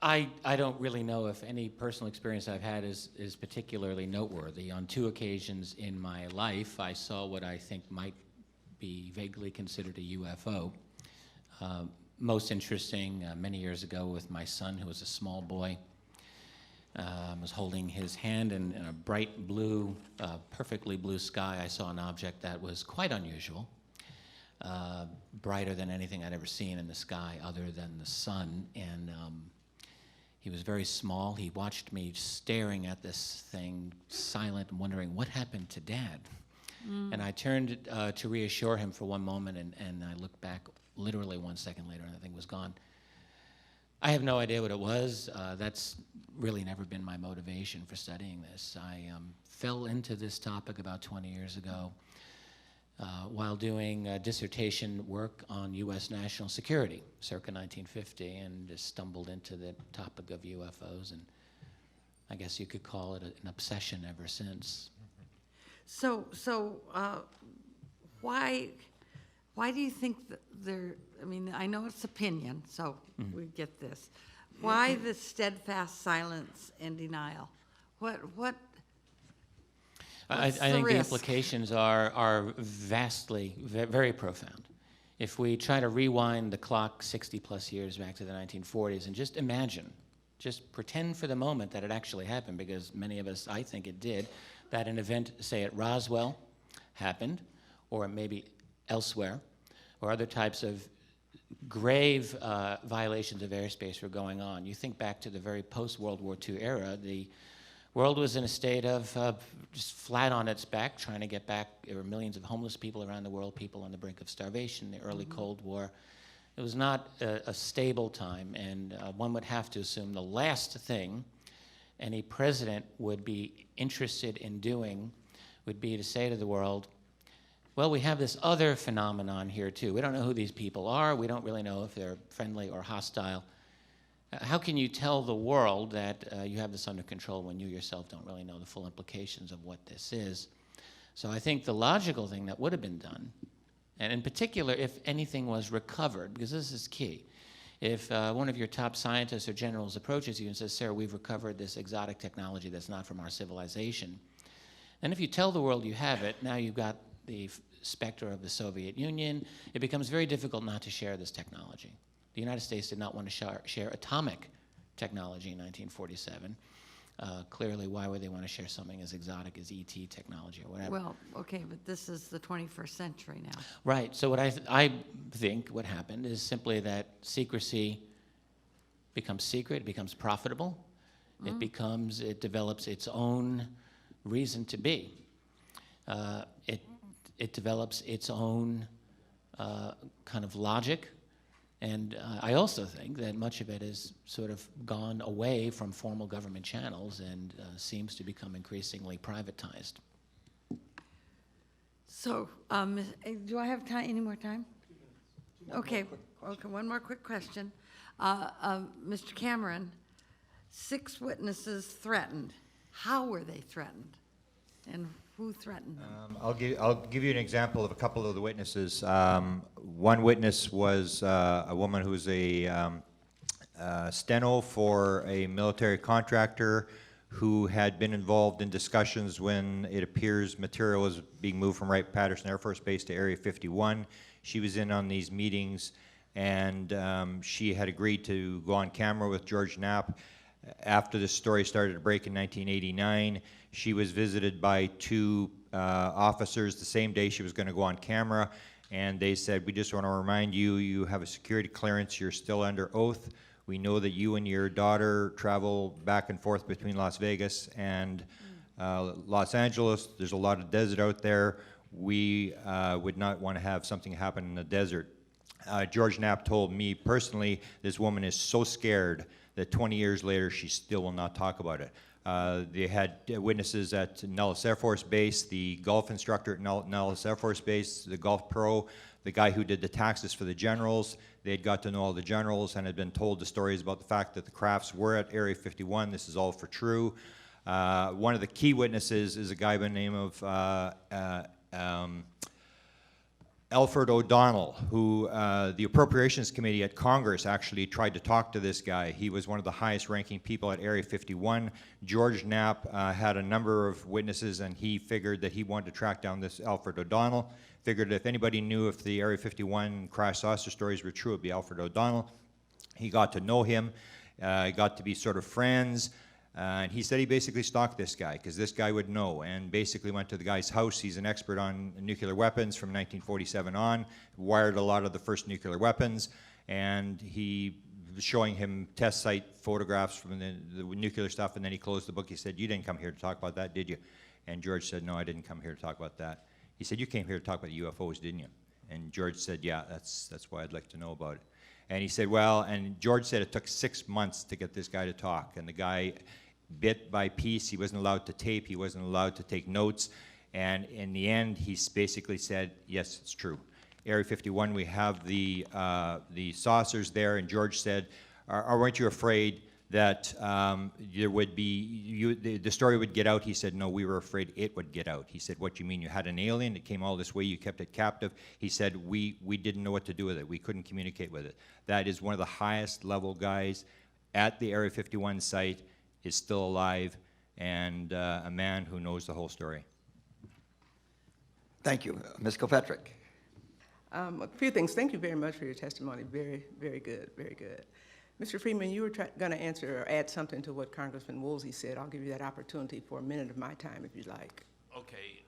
I don't really know if any personal experience I've had is particularly noteworthy. On 2 occasions in my life, I saw what I think might be vaguely considered a UFO. Most interesting, many years ago with my son, who was a small boy. Was holding his hand in a bright blue, perfectly blue sky. I saw an object that was quite unusual, brighter than anything I'd ever seen in the sky other than the sun. And he was very small. He watched me staring at this thing, silent and wondering, what happened to Dad? And I turned to reassure him for one moment, and I looked back literally 1 second later, and the thing was gone. I have no idea what it was. That's really never been my motivation for studying this. I fell into this topic about 20 years ago while doing dissertation work on U.S. national security, circa 1950, and just stumbled into the topic of UFOs, and I guess you could call it an obsession ever since. So why do you think that I mean, I know it's opinion, so we get this. Why the steadfast silence and denial? I think the implications are vastly, very profound. If we try to rewind the clock 60 plus years back to the 1940s and just imagine, just pretend for the moment that it actually happened, because many of us, I think it did, that an event, say at Roswell, happened, or maybe elsewhere, or other types of grave violations of airspace were going on. You think back to the very post-World War II era, the world was in a state of just flat on its back, trying to get back. There were millions of homeless people around the world, people on the brink of starvation, the early Cold War. It was not a stable time, and one would have to assume the last thing any president would be interested in doing would be to say to the world, well, we have this other phenomenon here too. We don't know who these people are. We don't really know if they're friendly or hostile. How can you tell the world that you have this under control when you yourself don't really know the full implications of what this is? So I think the logical thing that would have been done, and in particular if anything was recovered, because this is key, if one of your top scientists or generals approaches you and says, sir, we've recovered this exotic technology that's not from our civilization, and if you tell the world you have it, now you've got the specter of the Soviet Union, it becomes very difficult not to share this technology. The United States did not want to share atomic technology in 1947. Clearly, why would they want to share something as exotic as ET technology or whatever? Well, okay, but this is the 21st century now. Right. So what I think what happened is simply that secrecy becomes secret, it becomes profitable, it develops its own reason to be. it develops its own kind of logic. And I also think that much of it has sort of gone away from formal government channels and seems to become increasingly privatized. So, do I have time, any more time? Okay, okay, one more quick question. Mr. Cameron, 6 witnesses threatened. How were they threatened? And who threatened them? I'll give you an example of a couple of the witnesses. One witness was a woman who was a steno for a military contractor who had been involved in discussions when it appears material was being moved from Wright-Patterson Air Force Base to Area 51. She was in on these meetings, and she had agreed to go on camera with George Knapp. After this story started to break in 1989, she was visited by 2 officers the same day she was going to go on camera, and they said, "We just want to remind you, you have a security clearance, you're still under oath. We know that you and your daughter travel back and forth between Las Vegas and Los Angeles. There's a lot of desert out there. We would not want to have something happen in the desert." George Knapp told me personally, this woman is so scared that 20 years later, she still will not talk about it. They had witnesses at Nellis Air Force Base, the golf instructor at Nellis Air Force Base, the golf pro, the guy who did the taxes for the generals. They'd got to know all the generals and had been told the stories about the fact that the crafts were at Area 51. This is all for true. One of the key witnesses is a guy by the name of Alfred O'Donnell, who the Appropriations Committee at Congress actually tried to talk to this guy. He was one of the highest ranking people at Area 51. George Knapp had a number of witnesses, and he figured that he wanted to track down this Alfred O'Donnell. Figured if anybody knew if the Area 51 crash saucer stories were true, it would be Alfred O'Donnell. He got to know him, got to be sort of friends. And he said he basically stalked this guy because this guy would know, and basically went to the guy's house. He's an expert on nuclear weapons from 1947 on, wired a lot of the first nuclear weapons, and he was showing him test site photographs from the nuclear stuff, and then he closed the book. He said, "You didn't come here to talk about that, did you?" And George said, "No, I didn't come here to talk about that." He said, "You came here to talk about UFOs, didn't you?" And George said, "Yeah, that's why I'd like to know about it." And he said, well, and George said it took 6 months to get this guy to talk, and the guy, bit by piece, he wasn't allowed to tape, he wasn't allowed to take notes, and in the end, he basically said, "Yes, it's true. Area 51, we have the saucers there," and George said, "Weren't you afraid that there would be, the story would get out?" He said, "No, we were afraid it would get out." He said, "What do you mean? You had an alien that came all this way, you kept it captive?" He said, we didn't know what to do with it. We couldn't communicate with it." That is one of the highest level guys at the Area 51 site, is still alive, and a man who knows the whole story. Thank you. Ms. Kilpatrick. A few things. Thank you very much for your testimony. Very, very good, very good. Mr. Freeman, you were going to answer or add something to what Congressman Woolsey said. I'll give you that opportunity for a minute of my time if you'd like. Okay,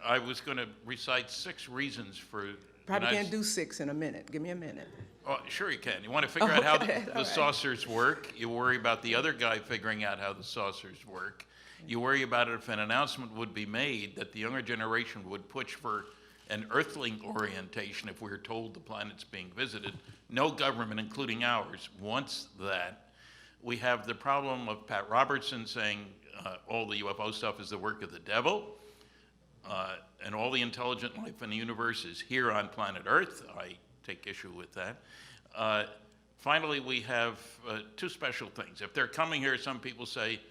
I was going to recite 6 reasons for... Probably can't do 6 in a minute. Give me a minute. Oh, sure you can. You want to figure out how the saucers work. You worry about the other guy figuring out how the saucers work. You worry about it if an announcement would be made that the younger generation would push for an earthling orientation if we were told the planet's being visited. No government, including ours, wants that. We have the problem of Pat Robertson saying all the UFO stuff is the work of the devil, and all the intelligent life in the universe is here on planet Earth. I take issue with that. Finally, we have 2 special things. If they're coming here, some people say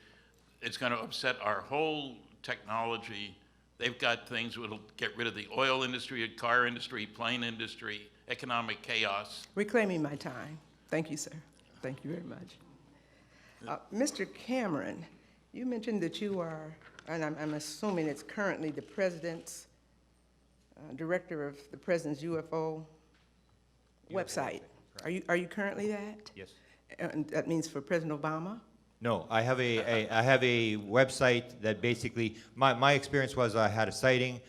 it's going to upset our whole technology. They've got things that will get rid of the oil industry, the car industry, plane industry, economic chaos. Reclaiming my time. Thank you, sir. Thank you very much. Mr. Cameron, you mentioned that you are, and I'm assuming it's currently the President's director of the President's UFO website. Are you currently that? Yes. And that means for President Obama? No, I have a website that basically, my experience was I had a sighting,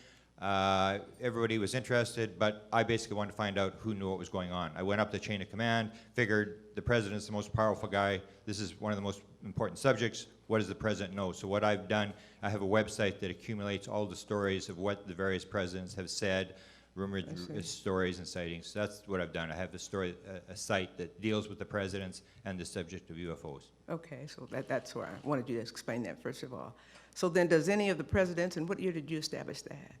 Everybody was interested, but I basically wanted to find out who knew what was going on. I went up the chain of command, figured the president's the most powerful guy. This is one of the most important subjects. What does the president know? So what I've done, I have a website that accumulates all the stories of what the various presidents have said, rumored stories and sightings. So that's what I've done. I have a site that deals with the presidents and the subject of UFOs. Okay, so that's where I wanted you to explain that first of all. So then does any of the presidents, and what year did you establish that?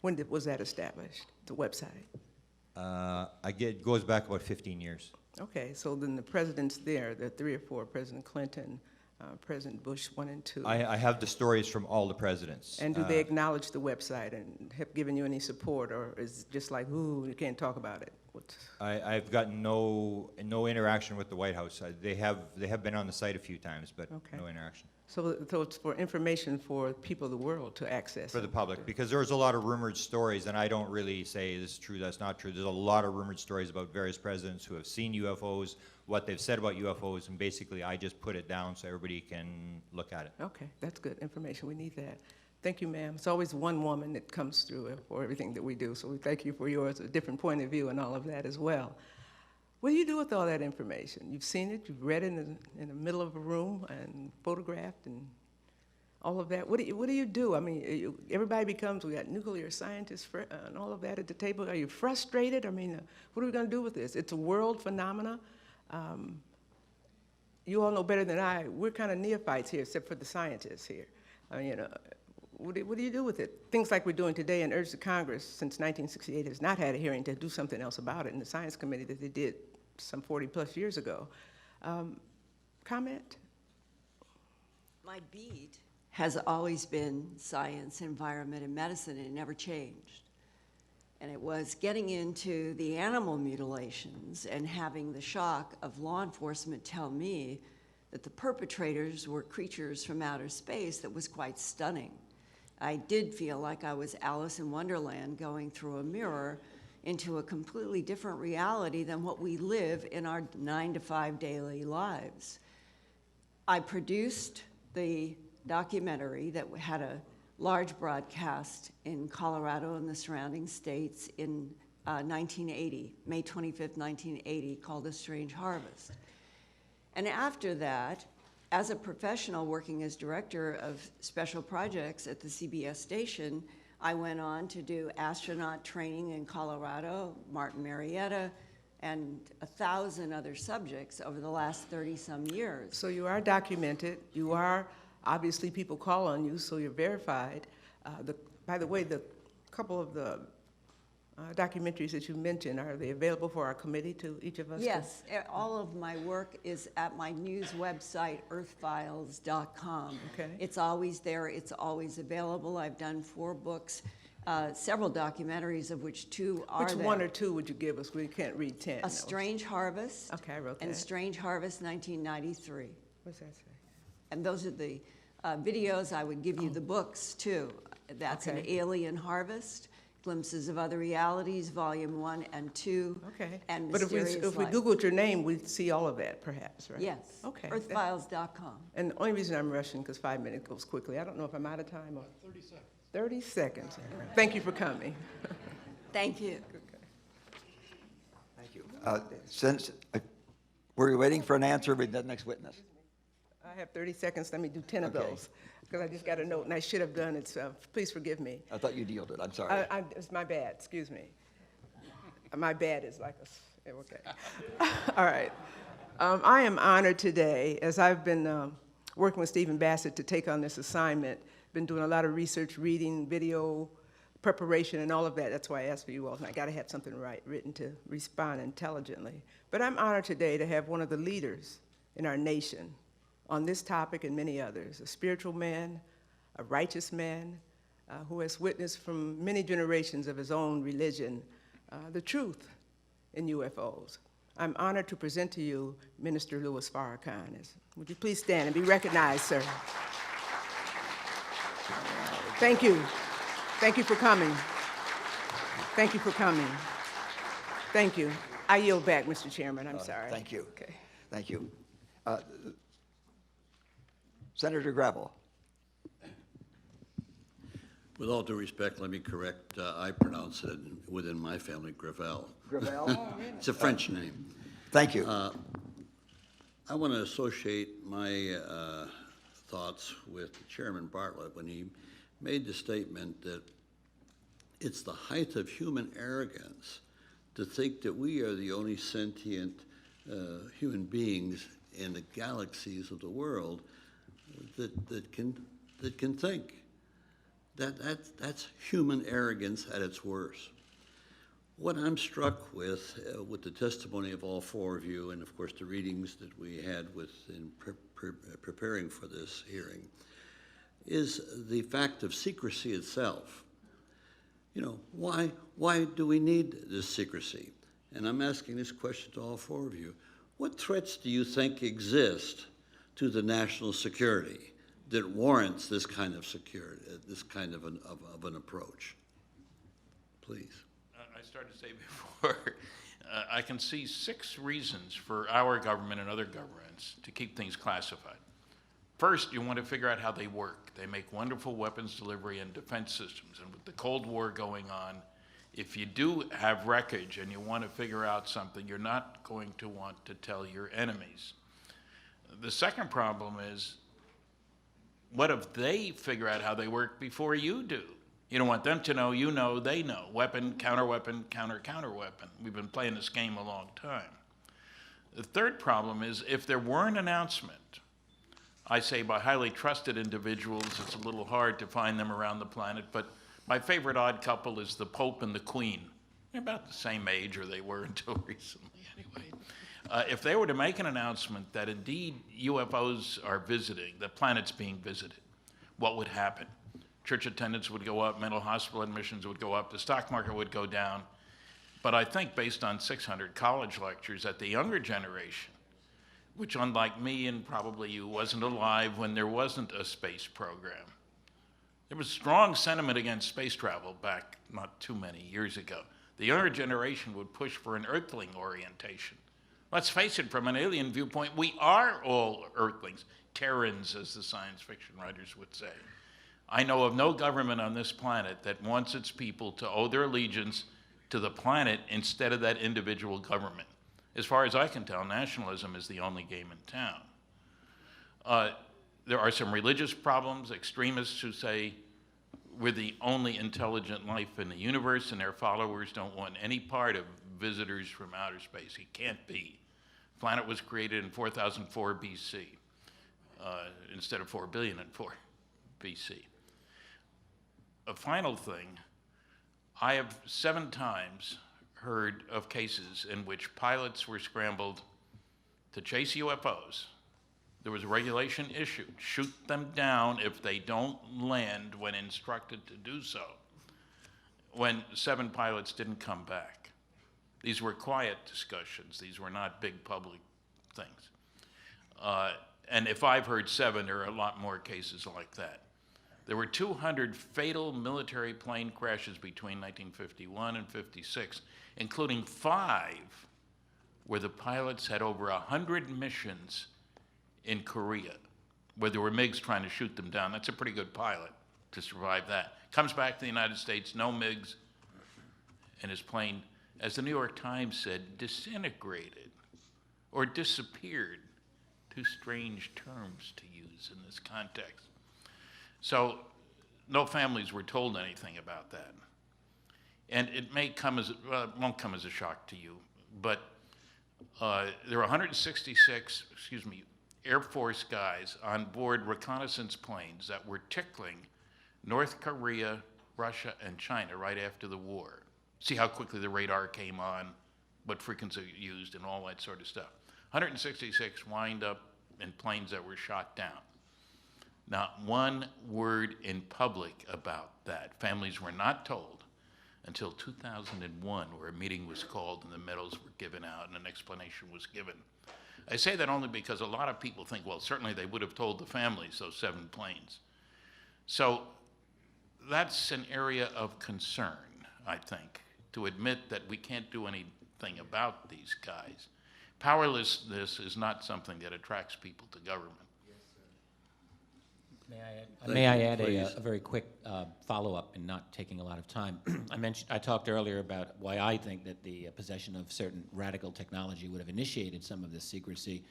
When was that established, the website? It goes back about 15 years. Okay, so then the presidents there, the 3 or 4, President Clinton, President Bush 1 and 2. I have the stories from all the presidents. And do they acknowledge the website and have given you any support, or is it just like, ooh, you can't talk about it? I've gotten no interaction with the White House. They have been on the site a few times, but Okay. no interaction. So it's for information for people of the world to access. For the public, because there's a lot of rumored stories, and I don't really say this is true, that's not true. There's a lot of rumored stories about various presidents who have seen UFOs, what they've said about UFOs, and basically I just put it down so everybody can look at it. Okay, that's good information. We need that. Thank you, ma'am. It's always one woman that comes through for everything that we do, so we thank you for yours, a different point of view and all of that as well. What do you do with all that information? You've seen it, you've read it in the middle of a room and photographed and all of that. What do you do? I mean, everybody becomes, we got nuclear scientists and all of that at the table. Are you frustrated? I mean, what are we going to do with this? It's a world phenomena. You all know better than I. We're kind of neophytes here, except for the scientists here. I mean, what do you do with it? Things like we're doing today, and urge the Congress, since 1968, has not had a hearing to do something else about it in the Science Committee that they did some 40-plus years ago. Comment? My beat has always been science, environment, and medicine, and it never changed. And it was getting into the animal mutilations and having the shock of law enforcement tell me that the perpetrators were creatures from outer space that was quite stunning. I did feel like I was Alice in Wonderland going through a mirror into a completely different reality than what we live in our 9-to-5 daily lives. I produced the documentary that had a large broadcast in Colorado and the surrounding states in 1980, May 25th, 1980, called A Strange Harvest. And after that, as a professional working as director of special projects at the CBS station, I went on to do astronaut training in Colorado, Martin Marietta, and 1,000 other subjects over the last 30-some years. So you are documented. You are, obviously people call on you, so you're verified. By the way, the couple of the documentaries that you mentioned, are they available for our committee, to each of us? Yes, all of my work is at my news website, earthfiles.com. Okay. It's always there, it's always available. I've done 4 books, several documentaries, of which 2 are there. Which 1 or 2 would you give us? We can't read 10. A Strange Harvest. Okay, I wrote that. And Strange Harvest 1993. What's that say? And those are the videos. I would give you the books, too. That's An Okay. Alien Harvest, Glimpses of Other Realities, Volume 1 and 2. Okay. And But if Mysterious we Life. Googled your name, we'd see all of that, perhaps, right? Yes. Okay. Earthfiles.com. And the only reason I'm rushing, because 5 minutes goes quickly. I don't know if I'm out of time or. 30 seconds. 30 seconds. Thank you for coming. Thank you. Thank you. Since, we're waiting for an answer with the next witness. I have 30 seconds. Let me do 10 of Okay. those, because I just got a note, and I should have done it, so please forgive me. I thought you'd yielded, I'm sorry. It's my bad, excuse me. My bad is like okay. All right. I am honored today, as I've been working with Stephen Bassett to take on this assignment, been doing a lot of research, reading, video, preparation, and all of that. That's why I asked for you all, and I got to have something written to respond intelligently. But I'm honored today to have one of the leaders in our nation on this topic and many others, a spiritual man, a righteous man, who has witnessed from many generations of his own religion the truth in UFOs. I'm honored to present to you Minister Louis Farrakhan. Would you please stand and be recognized, sir? Thank you. Thank you for coming. Thank you for coming. Thank you. I yield back, Mr. Chairman. I'm sorry. Thank you. Okay. Thank you. Senator Gravel. With all due respect, let me correct, I pronounce it within my family, Gravel. Gravel? It's a French name. Thank you. I want to associate my thoughts with Chairman Bartlett when he made the statement that it's the height of human arrogance to think that we are the only sentient human beings in the galaxies of the world that can think. That's human arrogance at its worst. What I'm struck with the testimony of all four of you, and of course the readings that we had in preparing for this hearing, is the fact of secrecy itself. You know, why do we need this secrecy? And I'm asking this question to all four of you. What threats do you think exist to the national security that warrants this kind of security, this kind of an approach? Please. I started to say before, I can see 6 reasons for our government and other governments to keep things classified. First, you want to figure out how they work. They make wonderful weapons delivery and defense systems. And with the Cold War going on, if you do have wreckage and you want to figure out something, you're not going to want to tell your enemies. The second problem is, what if they figure out how they work before you do? You don't want them to know, you know, they know. Weapon, counter-weapon, counter-counter-weapon. We've been playing this game a long time. The third problem is, if there were an announcement, I say by highly trusted individuals, it's a little hard to find them around the planet, but my favorite odd couple is the Pope and the Queen. They're about the same age, or they were until recently anyway. If they were to make an announcement that indeed UFOs are visiting, the planet's being visited, what would happen? Church attendance would go up, mental hospital admissions would go up, the stock market would go down. But I think based on 600 college lectures that the younger generation, which unlike me and probably you wasn't alive when there wasn't a space program. There was strong sentiment against space travel back not too many years ago. The younger generation would push for an Earthling orientation. Let's face it, from an alien viewpoint, we are all Earthlings, Terrans, as the science fiction writers would say. I know of no government on this planet that wants its people to owe their allegiance to the planet instead of that individual government. As far as I can tell, nationalism is the only game in town. There are some religious problems, extremists who say we're the only intelligent life in the universe and their followers don't want any part of visitors from outer space. It can't be. The planet was created in 4004 BC instead of 4 billion in 4 BC. A final thing, I have 7 times heard of cases in which pilots were scrambled to chase UFOs. There was a regulation issued, shoot them down if they don't land when instructed to do so, when 7 pilots didn't come back. These were quiet discussions. These were not big public things. And if I've heard 7, there are a lot more cases like that. There were 200 fatal military plane crashes between 1951 and 56, including 5 where the pilots had over 100 missions in Korea, where there were MiGs trying to shoot them down. That's a pretty good pilot to survive that. Comes back to the United States, no MiGs, and his plane, as the New York Times said, disintegrated or disappeared. 2 strange terms to use in this context. So no families were told anything about that. And it may come as, well, it won't come as a shock to you, but there were 166, Air Force guys on board reconnaissance planes that were tickling North Korea, Russia, and China right after the war. See how quickly the radar came on, what frequency used, and all that sort of stuff. 166 wind up in planes that were shot down. Not one word in public about that. Families were not told until 2001, where a meeting was called and the medals were given out and an explanation was given. I say that only because a lot of people think, well, certainly they would have told the families, those 7 planes. So that's an area of concern, I think, to admit that we can't do anything about these guys. Powerlessness is not something that attracts people to government. May I add Please. a very quick follow-up and not taking a lot of time? I talked earlier about why I think that the possession of certain radical technology would have initiated some of this secrecy.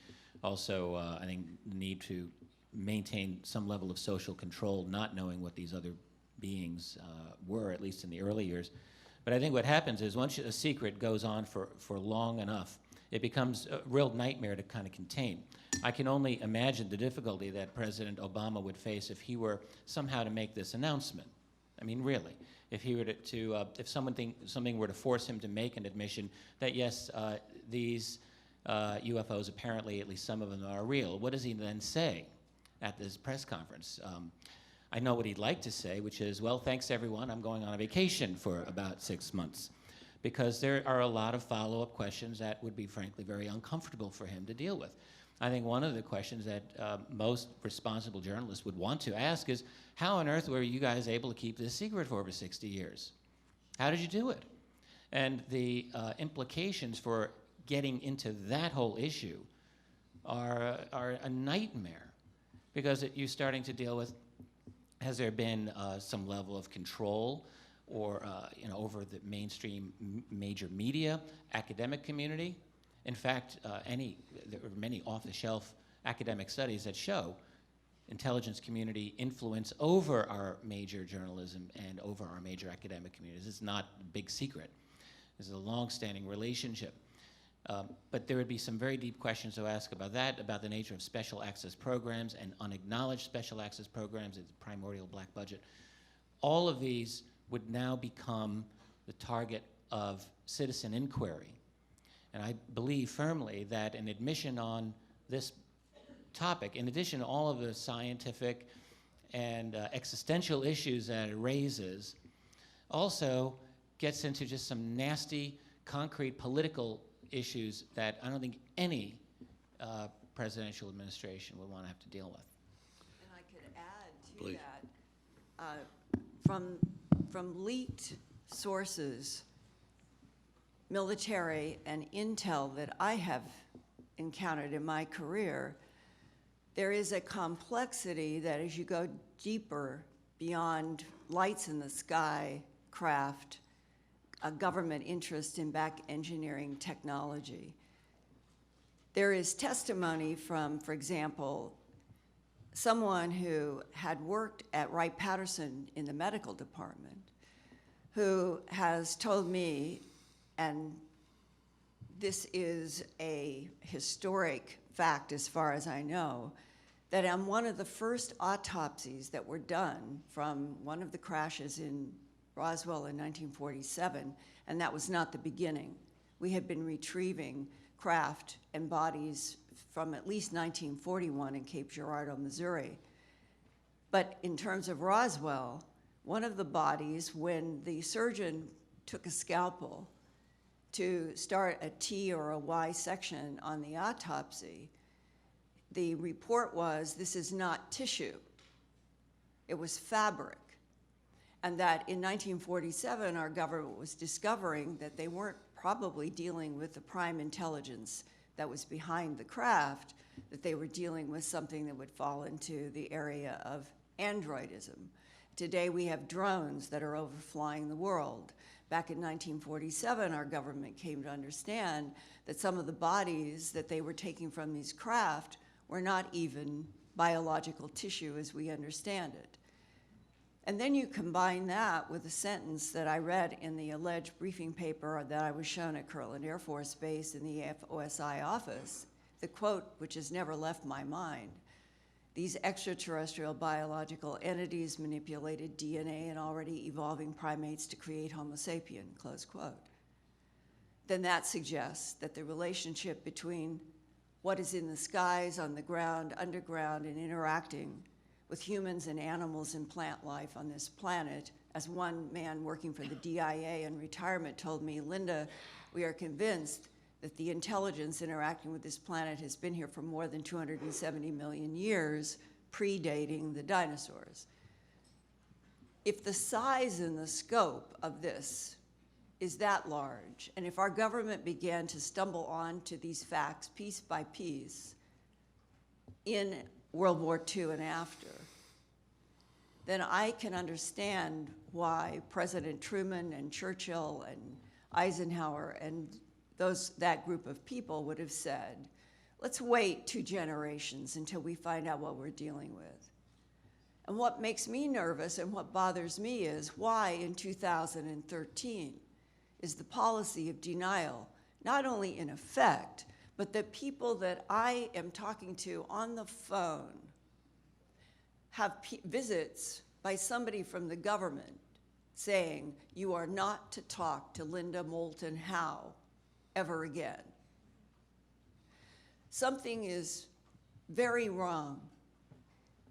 Also, I think the need to maintain some level of social control, not knowing what these other beings were, at least in the early years. But I think what happens is once a secret goes on for long enough, it becomes a real nightmare to kind of contain. I can only imagine the difficulty that President Obama would face if he were somehow to make this announcement. I mean, really, if he were if something were to force him to make an admission that yes, these UFOs apparently, at least some of them, are real. What does he then say at this press conference? I know what he'd like to say, which is, well, thanks everyone, I'm going on a vacation for about 6 months. Because there are a lot of follow-up questions that would be, frankly, very uncomfortable for him to deal with. I think one of the questions that most responsible journalists would want to ask is, how on earth were you guys able to keep this secret for over 60 years? How did you do it? And the implications for getting into that whole issue are a nightmare, because you're starting to deal with, has there been some level of control or over the mainstream major media, academic community? In fact, there are many off-the-shelf academic studies that show intelligence community influence over our major journalism and over our major academic communities. It's not a big secret. This is a long-standing relationship. But there would be some very deep questions to ask about that, about the nature of special access programs and unacknowledged special access programs, the primordial black budget. All of these would now become the target of citizen inquiry. And I believe firmly that an admission on this topic, in addition to all of the scientific and existential issues that it raises, also gets into just some nasty, concrete political issues that I don't think any presidential administration would want to have to deal with. And I could add to Please. that, from leaked sources, military and intel that I have encountered in my career, there is a complexity that as you go deeper beyond lights in the sky craft, a government interest in back engineering technology. There is testimony from, for example, someone who had worked at Wright-Patterson in the medical department, who has told me, and this is a historic fact as far as I know, that on one of the first autopsies that were done from one of the crashes in Roswell in 1947, and that was not the beginning. We had been retrieving craft and bodies from at least 1941 in Cape Girardeau, Missouri. But in terms of Roswell, one of the bodies, when the surgeon took a scalpel to start a T or a Y section on the autopsy, the report was, this is not tissue, it was fabric. And that in 1947, our government was discovering that they weren't probably dealing with the prime intelligence that was behind the craft, that they were dealing with something that would fall into the area of androidism. Today, we have drones that are overflying the world. Back in 1947, our government came to understand that some of the bodies that they were taking from these craft were not even biological tissue as we understand it. And then you combine that with a sentence that I read in the alleged briefing paper that I was shown at Kirtland Air Force Base in the OSI office, the quote, which has never left my mind: "These extraterrestrial biological entities manipulated DNA in already evolving primates to create Homo sapien," close quote. Then that suggests that the relationship between what is in the skies, on the ground, underground, and interacting with humans and animals and plant life on this planet, as one man working for the DIA in retirement told me, "Linda, we are convinced that the intelligence interacting with this planet has been here for more than 270 million years, predating the dinosaurs." If the size and the scope of this is that large, and if our government began to stumble onto these facts piece by piece in World War II and after, then I can understand why President Truman and Churchill and Eisenhower and that group of people would have said, let's wait 2 generations until we find out what we're dealing with. And what makes me nervous and what bothers me is why in 2013 is the policy of denial not only in effect, but the people that I am talking to on the phone have visits by somebody from the government saying, you are not to talk to Linda Moulton Howe ever again. Something is very wrong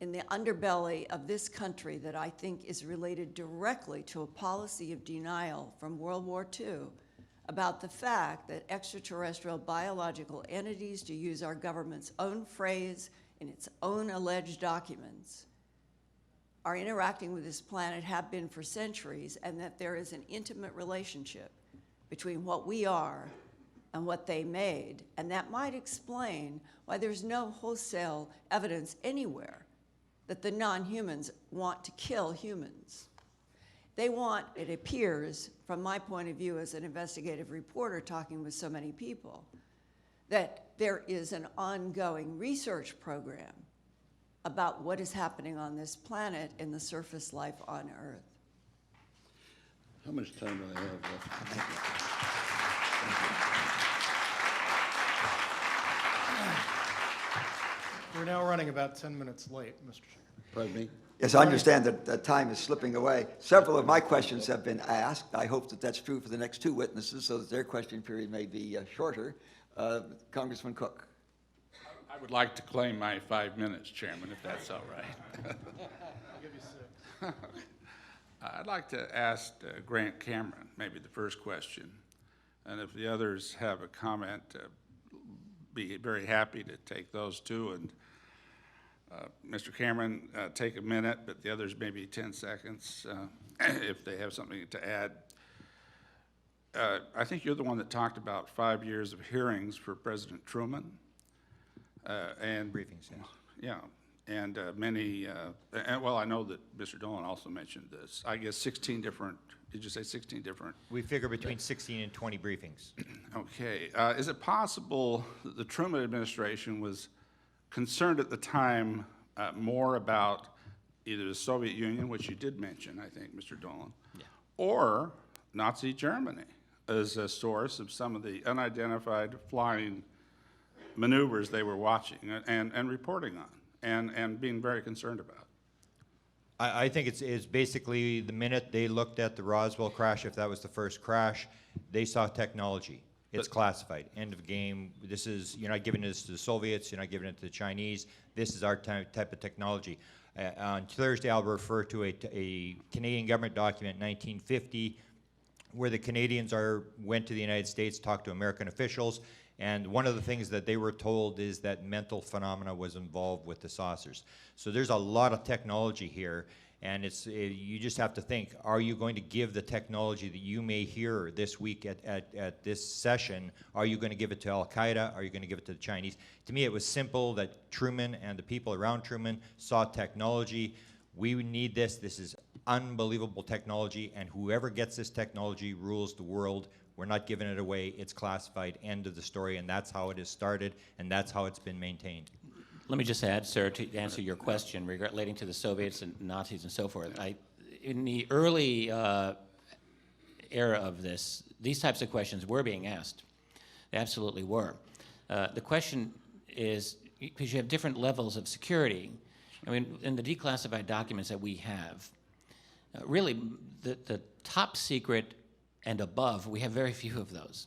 in the underbelly of this country that I think is related directly to a policy of denial from World War II about the fact that extraterrestrial biological entities, to use our government's own phrase in its own alleged documents, are interacting with this planet, have been for centuries, and that there is an intimate relationship between what we are and what they made. And that might explain why there's no wholesale evidence anywhere that the non-humans want to kill humans. They want, it appears, from my point of view as an investigative reporter talking with so many people, that there is an ongoing research program about what is happening on this planet and the surface life on Earth. How much time do I have left? We're now running about 10 minutes late, Mr. Chair. Pardon me? Yes, I understand that time is slipping away. Several of my questions have been asked. I hope that that's true for the next 2 witnesses so that their question period may be shorter. Congressman Cook. I would like to claim my 5 minutes, Chairman, if that's all right. I'll give you 6. I'd like to ask Grant Cameron, maybe the first question, and if the others have a comment, be very happy to take those too. And Mr. Cameron, take a minute, but the others maybe 10 seconds if they have something to add. I think you're the one that talked about 5 years of hearings for President Truman. And Briefings, yes. Yeah, and many, well, I know that Mr. Dolan also mentioned this. I guess 16 different, did you say 16 different? We figure between 16 and 20 briefings. Okay, is it possible that the Truman administration was concerned at the time more about either the Soviet Union, which you did mention, I think, Mr. Dolan, Yeah. or Nazi Germany as a source of some of the unidentified flying maneuvers they were watching and reporting on and being very concerned about? I think it's basically the minute they looked at the Roswell crash, if that was the first crash, they saw technology. It's classified. End of game. This is, you're not giving this to the Soviets, you're not giving it to the Chinese. This is our type of technology. On Thursday, I'll refer to a Canadian government document, 1950, where the Canadians went to the United States, talked to American officials, and one of the things that they were told is that mental phenomena was involved with the saucers. So there's a lot of technology here, and you just have to think, are you going to give the technology that you may hear this week at this session, are you going to give it to Al-Qaeda, are you going to give it to the Chinese? To me, it was simple that Truman and the people around Truman saw technology. We need this. This is unbelievable technology, and whoever gets this technology rules the world. We're not giving it away. It's classified. End of the story, and that's how it is started, and that's how it's been maintained. Let me just add, sir, to answer your question relating to the Soviets and Nazis and so forth. In the early era of this, these types of questions were being asked. They absolutely were. The question is, because you have different levels of security, I mean, in the declassified documents that we have, really the top secret and above, we have very few of those.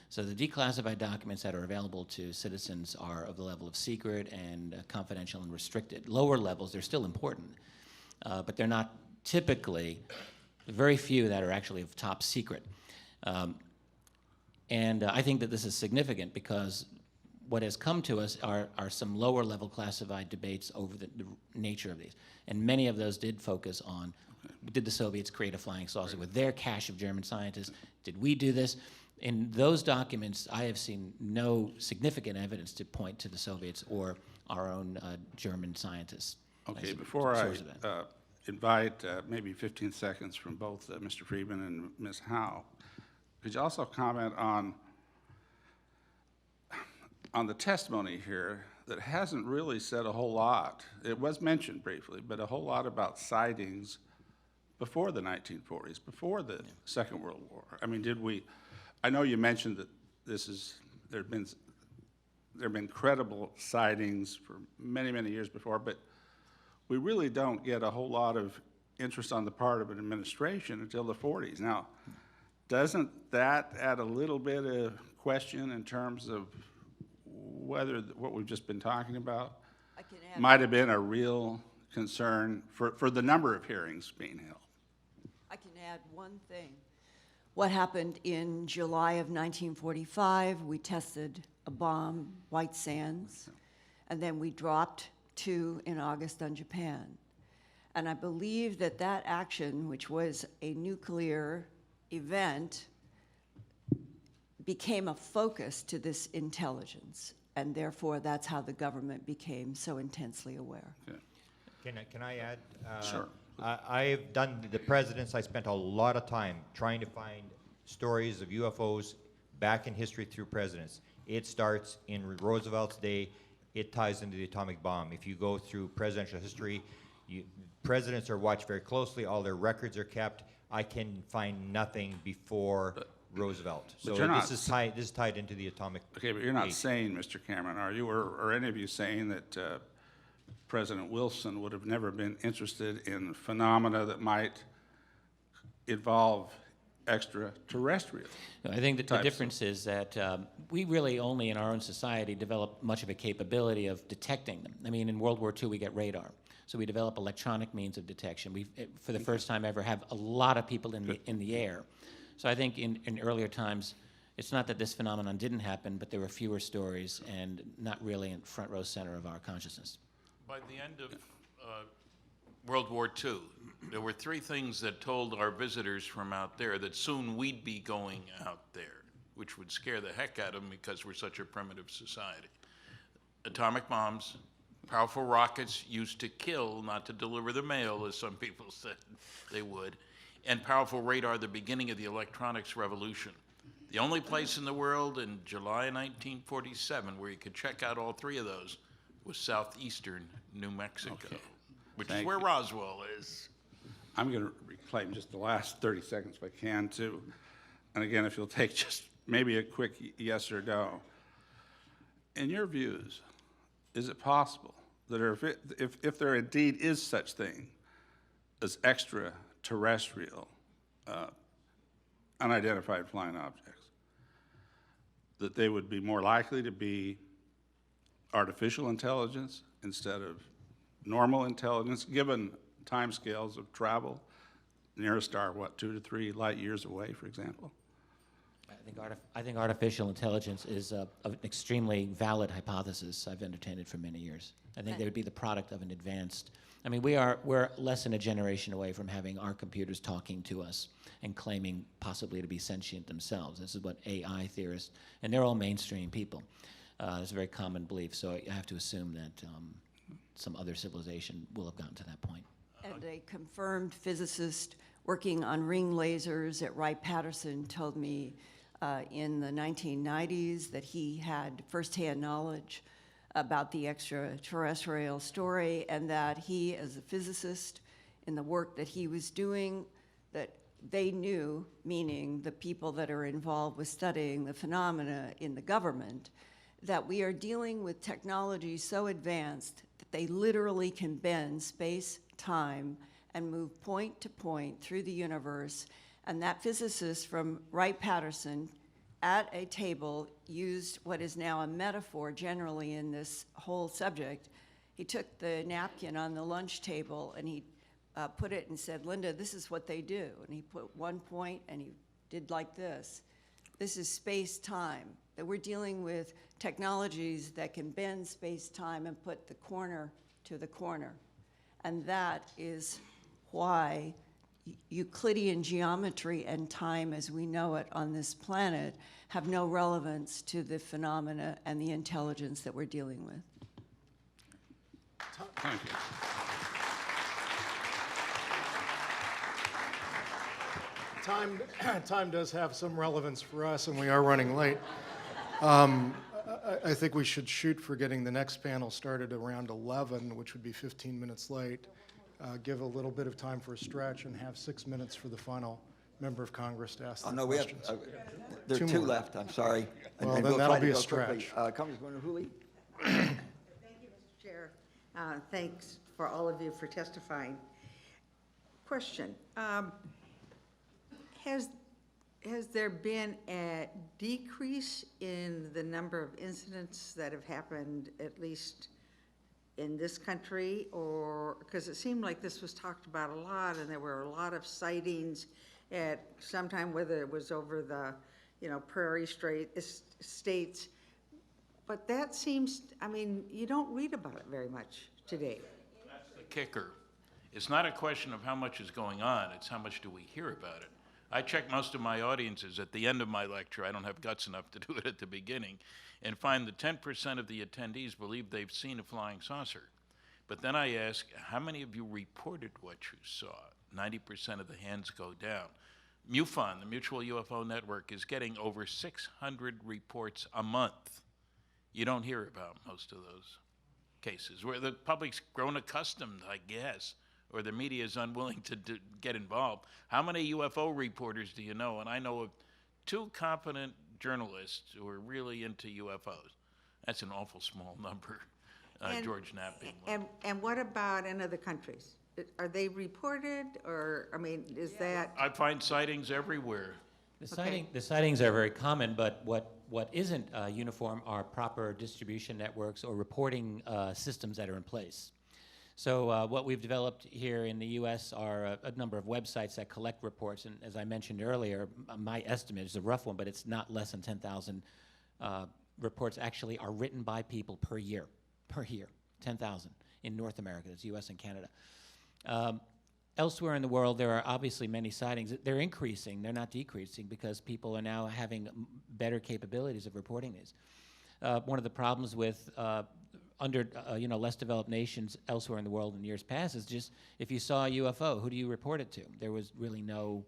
So the declassified documents that are available to citizens are of the level of secret and confidential and restricted. Lower levels, they're still important, but they're not typically, very few that are actually of top secret. And I think that this is significant because what has come to us are some lower level classified debates over the nature of these. And many of those did focus on, did the Soviets create a flying saucer with their cache of German scientists? Did we do this? In those documents, I have seen no significant evidence to point to the Soviets or our own German scientists. Okay, before I invite maybe 15 seconds from both Mr. Friedman and Ms. Howe. Could you also comment on the testimony here that hasn't really said a whole lot? It was mentioned briefly, but a whole lot about sightings before the 1940s, before the Second World War. I mean, I know you mentioned that there have been credible sightings for many, many years before, but we really don't get a whole lot of interest on the part of an administration until the 40s. Now, doesn't that add a little bit of question in terms of whether what we've just been talking about might have been a real concern for the number of hearings being held? I can add one thing. What happened in July of 1945, we tested a bomb, White Sands, and then we dropped 2 in August on Japan. And I believe that that action, which was a nuclear event, became a focus to this intelligence. And therefore, that's how the government became so intensely aware. Can I add? Sure. I've done the presidents. I spent a lot of time trying to find stories of UFOs back in history through presidents. It starts in Roosevelt's day. It ties into the atomic bomb. If you go through presidential history, presidents are watched very closely. All their records are kept. I can find nothing before Roosevelt. So this is tied into the atomic. Okay, but you're not age. saying, Mr. Cameron, are you, or any of you saying that President Wilson would have never been interested in phenomena that might involve extraterrestrial? No, I think that the difference is that we really only in our own society develop much of a capability of detecting them. I mean, in World War II, we get radar. So we develop electronic means of detection. We, for the first time ever, have a lot of people in the air. So I think in earlier times, it's not that this phenomenon didn't happen, but there were fewer stories and not really in front row center of our consciousness. By the end of World War II, there were 3 things that told our visitors from out there that soon we'd be going out there, which would scare the heck out of them because we're such a primitive society. Atomic bombs, powerful rockets used to kill, not to deliver the mail, as some people said they would, and powerful radar, the beginning of the electronics revolution. The only place in the world in July 1947 where you could check out all 3 of those was southeastern New Mexico, which is where Roswell is. I'm going to reclaim just the last 30 seconds if I can, too. And again, if you'll take just maybe a quick yes or no. In your views, is it possible that if there indeed is such thing as extraterrestrial unidentified flying objects, that they would be more likely to be artificial intelligence instead of normal intelligence, given timescales of travel? Near a star, what, 2 to 3 light years away, for example? I think artificial intelligence is an extremely valid hypothesis. I've entertained it for many years. I think they would be the product of an advanced. I mean, we're less than a generation away from having our computers talking to us and claiming possibly to be sentient themselves. This is what AI theorists, and they're all mainstream people. It's a very common belief. So I have to assume that some other civilization will have gotten to that point. And a confirmed physicist working on ring lasers at Wright-Patterson told me in the 1990s that he had firsthand knowledge about the extraterrestrial story, and that he, as a physicist, in the work that he was doing, that they knew, meaning the people that are involved with studying the phenomena in the government, that we are dealing with technology so advanced that they literally can bend space, time, and move point to point through the universe. And that physicist from Wright-Patterson at a table used what is now a metaphor generally in this whole subject. He took the napkin on the lunch table and he put it and said, "Linda, this is what they do." And he put one point and he did like this. This is space-time, that we're dealing with technologies that can bend space-time and put the corner to the corner. And that is why Euclidean geometry and time as we know it on this planet have no relevance to the phenomena and the intelligence that we're dealing with. Thank you. time does have some relevance for us, and we are running late. I think we should shoot for getting the next panel started around 11, which would be 15 minutes late. Give a little bit of time for a stretch and have 6 minutes for the final member of Congress to ask Oh, the no, questions. there are Two two more. left, I'm sorry. Well, then we'll that'll try to be a go quickly. stretch. Congresswoman Hooley? Thank you, Mr. Chair. Thanks for all of you for testifying. Question. Has there been a decrease in the number of incidents that have happened, at least in this country? Or, because it seemed like this was talked about a lot, and there were a lot of sightings at some time, whether it was over the, prairie states. But that seems, you don't read about it very much today. That's the kicker. It's not a question of how much is going on, it's how much do we hear about it. I check most of my audiences at the end of my lecture, I don't have guts enough to do it at the beginning, and find that 10% of the attendees believe they've seen a flying saucer. But then I ask, how many of you reported what you saw? 90% of the hands go down. MUFON, the Mutual UFO Network, is getting over 600 reports a month. You don't hear about most of those cases, where the public's grown accustomed, I guess, or the media is unwilling to get involved. How many UFO reporters do you know? And I know of 2 competent journalists who are really into UFOs. That's an awful small number, George Knapp being one. And what about in other countries? Are they reported, or, is that? I find sightings everywhere. The sightings are very common, but what isn't uniform are proper distribution networks or reporting systems that are in place. So what we've developed here in the U.S. are a number of websites that collect reports, and as I mentioned earlier, my estimate is a rough one, but it's not less than 10,000 reports actually are written by people per year, 10,000 in North America, that's U.S. and Canada. Elsewhere in the world, there are obviously many sightings. They're increasing, they're not decreasing, because people are now having better capabilities of reporting these. One of the problems with less developed nations elsewhere in the world in years past is just, if you saw a UFO, who do you report it to? There was really no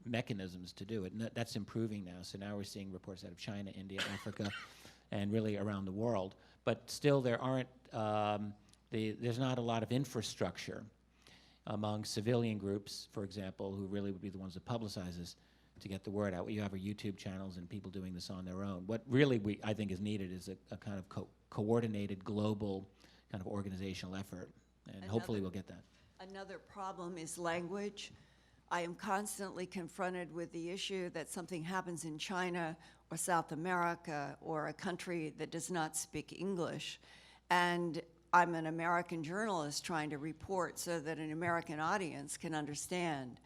mechanisms to do it, and that's improving now. So now we're seeing reports out of China, India, Africa, and really around the world. But still, there aren't, there's not a lot of infrastructure among civilian groups, for example, who really would be the ones that publicize this, to get the word out. You have our YouTube channels and people doing this on their own. What really I think is needed is a kind of coordinated global kind of organizational effort, and hopefully we'll get that. Another problem is language. I am constantly confronted with the issue that something happens in China or South America or a country that does not speak English, and I'm an American journalist trying to report so that an American audience can understand.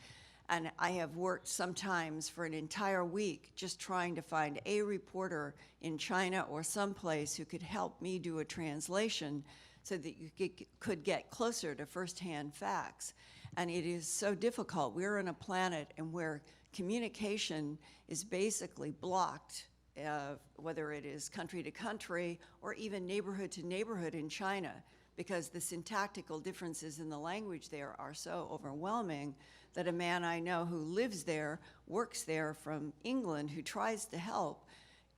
And I have worked sometimes for an entire week just trying to find a reporter in China or someplace who could help me do a translation so that you could get closer to firsthand facts. And it is so difficult. We're on a planet and where communication is basically blocked, whether it is country to country or even neighborhood to neighborhood in China, because the syntactical differences in the language there are so overwhelming that a man I know who lives there, works there from England, who tries to help,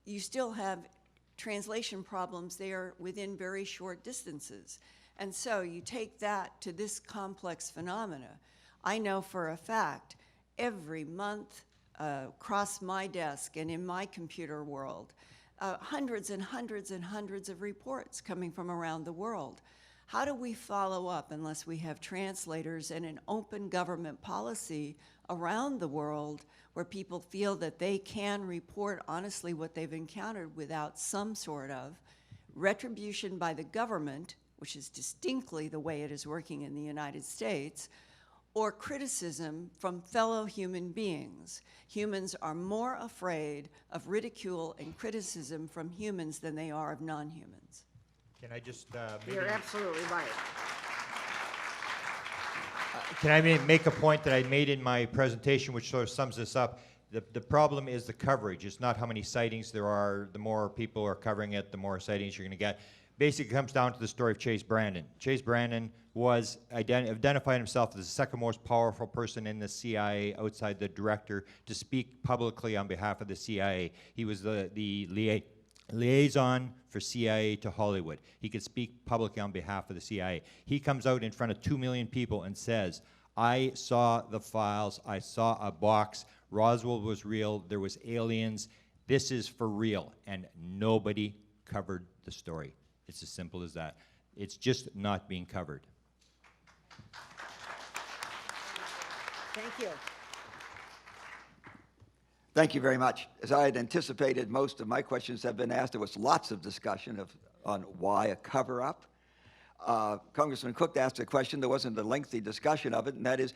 you still have translation problems there within very short distances. And so you take that to this complex phenomena. I know for a fact, every month across my desk and in my computer world, hundreds and hundreds and hundreds of reports coming from around the world. How do we follow up unless we have translators and an open government policy around the world where people feel that they can report honestly what they've encountered without some sort of retribution by the government, which is distinctly the way it is working in the United States, or criticism from fellow human beings. Humans are more afraid of ridicule and criticism from humans than they are of non-humans. Can I just You're absolutely right. Can I make a point that I made in my presentation, which sort of sums this up? The problem is the coverage. It's not how many sightings there are. The more people are covering it, the more sightings you're going to get. Basically comes down to the story of Chase Brandon. Chase Brandon was identified himself as the second most powerful person in the CIA outside the director to speak publicly on behalf of the CIA. He was the liaison for CIA to Hollywood. He could speak publicly on behalf of the CIA. He comes out in front of 2 million people and says, I saw the files, I saw a box, Roswell was real, there was aliens, this is for real, and nobody covered the story. It's as simple as that. It's just not being covered. Thank you. Thank you very much. As I had anticipated, most of my questions have been asked. There was lots of discussion on why a cover-up. Congressman Cook asked a question. There wasn't a lengthy discussion of it, and that is,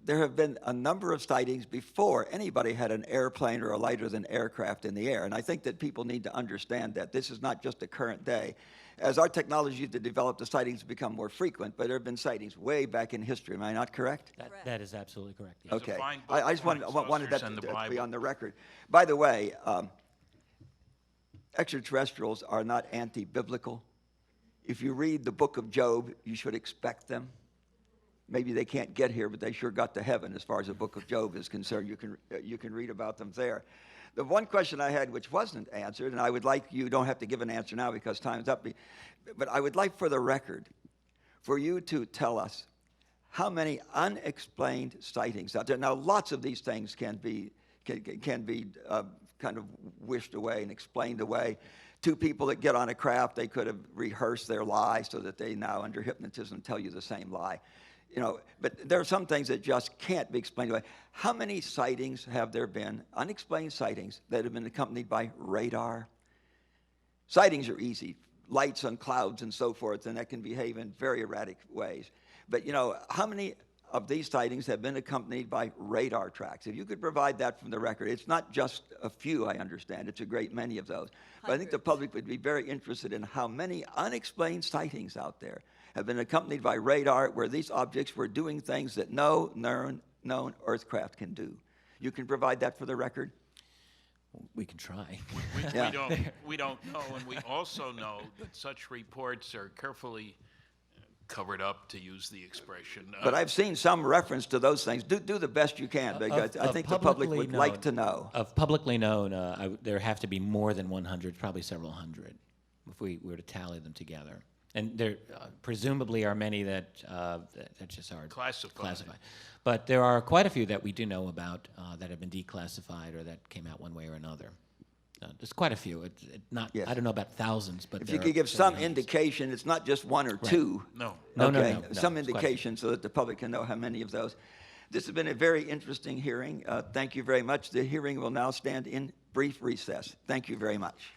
there have been a number of sightings before anybody had an airplane or a lighter-than aircraft in the air. And I think that people need to understand that this is not just a current day. As our technology to develop, the sightings become more frequent, but there have been sightings way back in history. Am I not correct? That is absolutely correct. Yes. Okay. fine I just book, wanted that and the to be Bible. on the record. By the way, extraterrestrials are not anti-biblical. If you read the book of Job, you should expect them. Maybe they can't get here, but they sure got to heaven as far as the book of Job is concerned. You can read about them there. The one question I had which wasn't answered, and I would like, you don't have to give an answer now because time's up, but I would like for the record for you to tell us how many unexplained sightings out there. Now, lots of these things can be kind of wished away and explained away. Two people that get on a craft, they could have rehearsed their lie so that they now, under hypnotism, tell you the same lie. You know, but there are some things that just can't be explained away. How many sightings have there been, unexplained sightings, that have been accompanied by radar? Sightings are easy, lights on clouds and so forth, and that can behave in very erratic ways. But, you know, how many of these sightings have been accompanied by radar tracks? If you could provide that from the record. It's not just a few, I understand. It's a great many of those. But I think the public would be very interested in how many unexplained sightings out there have been accompanied by radar where these objects were doing things that no known earthcraft can do. You can provide that for the record? We can try. We don't know, and we also know that such reports are carefully covered up, to use the expression. But I've seen some reference to those things. Do the best you can, because I think the public would like to know. Of publicly known, there have to be more than 100, probably several hundred, if we were to tally them together. And there presumably are many that just are classified. But there are quite a few that we do know about that have been declassified or that came out one way or another. There's quite a few. I don't know about thousands, but if you could give some indication, it's not just one or two. No. Okay. Some indication so that the public can know how many of those. This has been a very interesting hearing. Thank you very much. The hearing will now stand in brief recess. Thank you very much.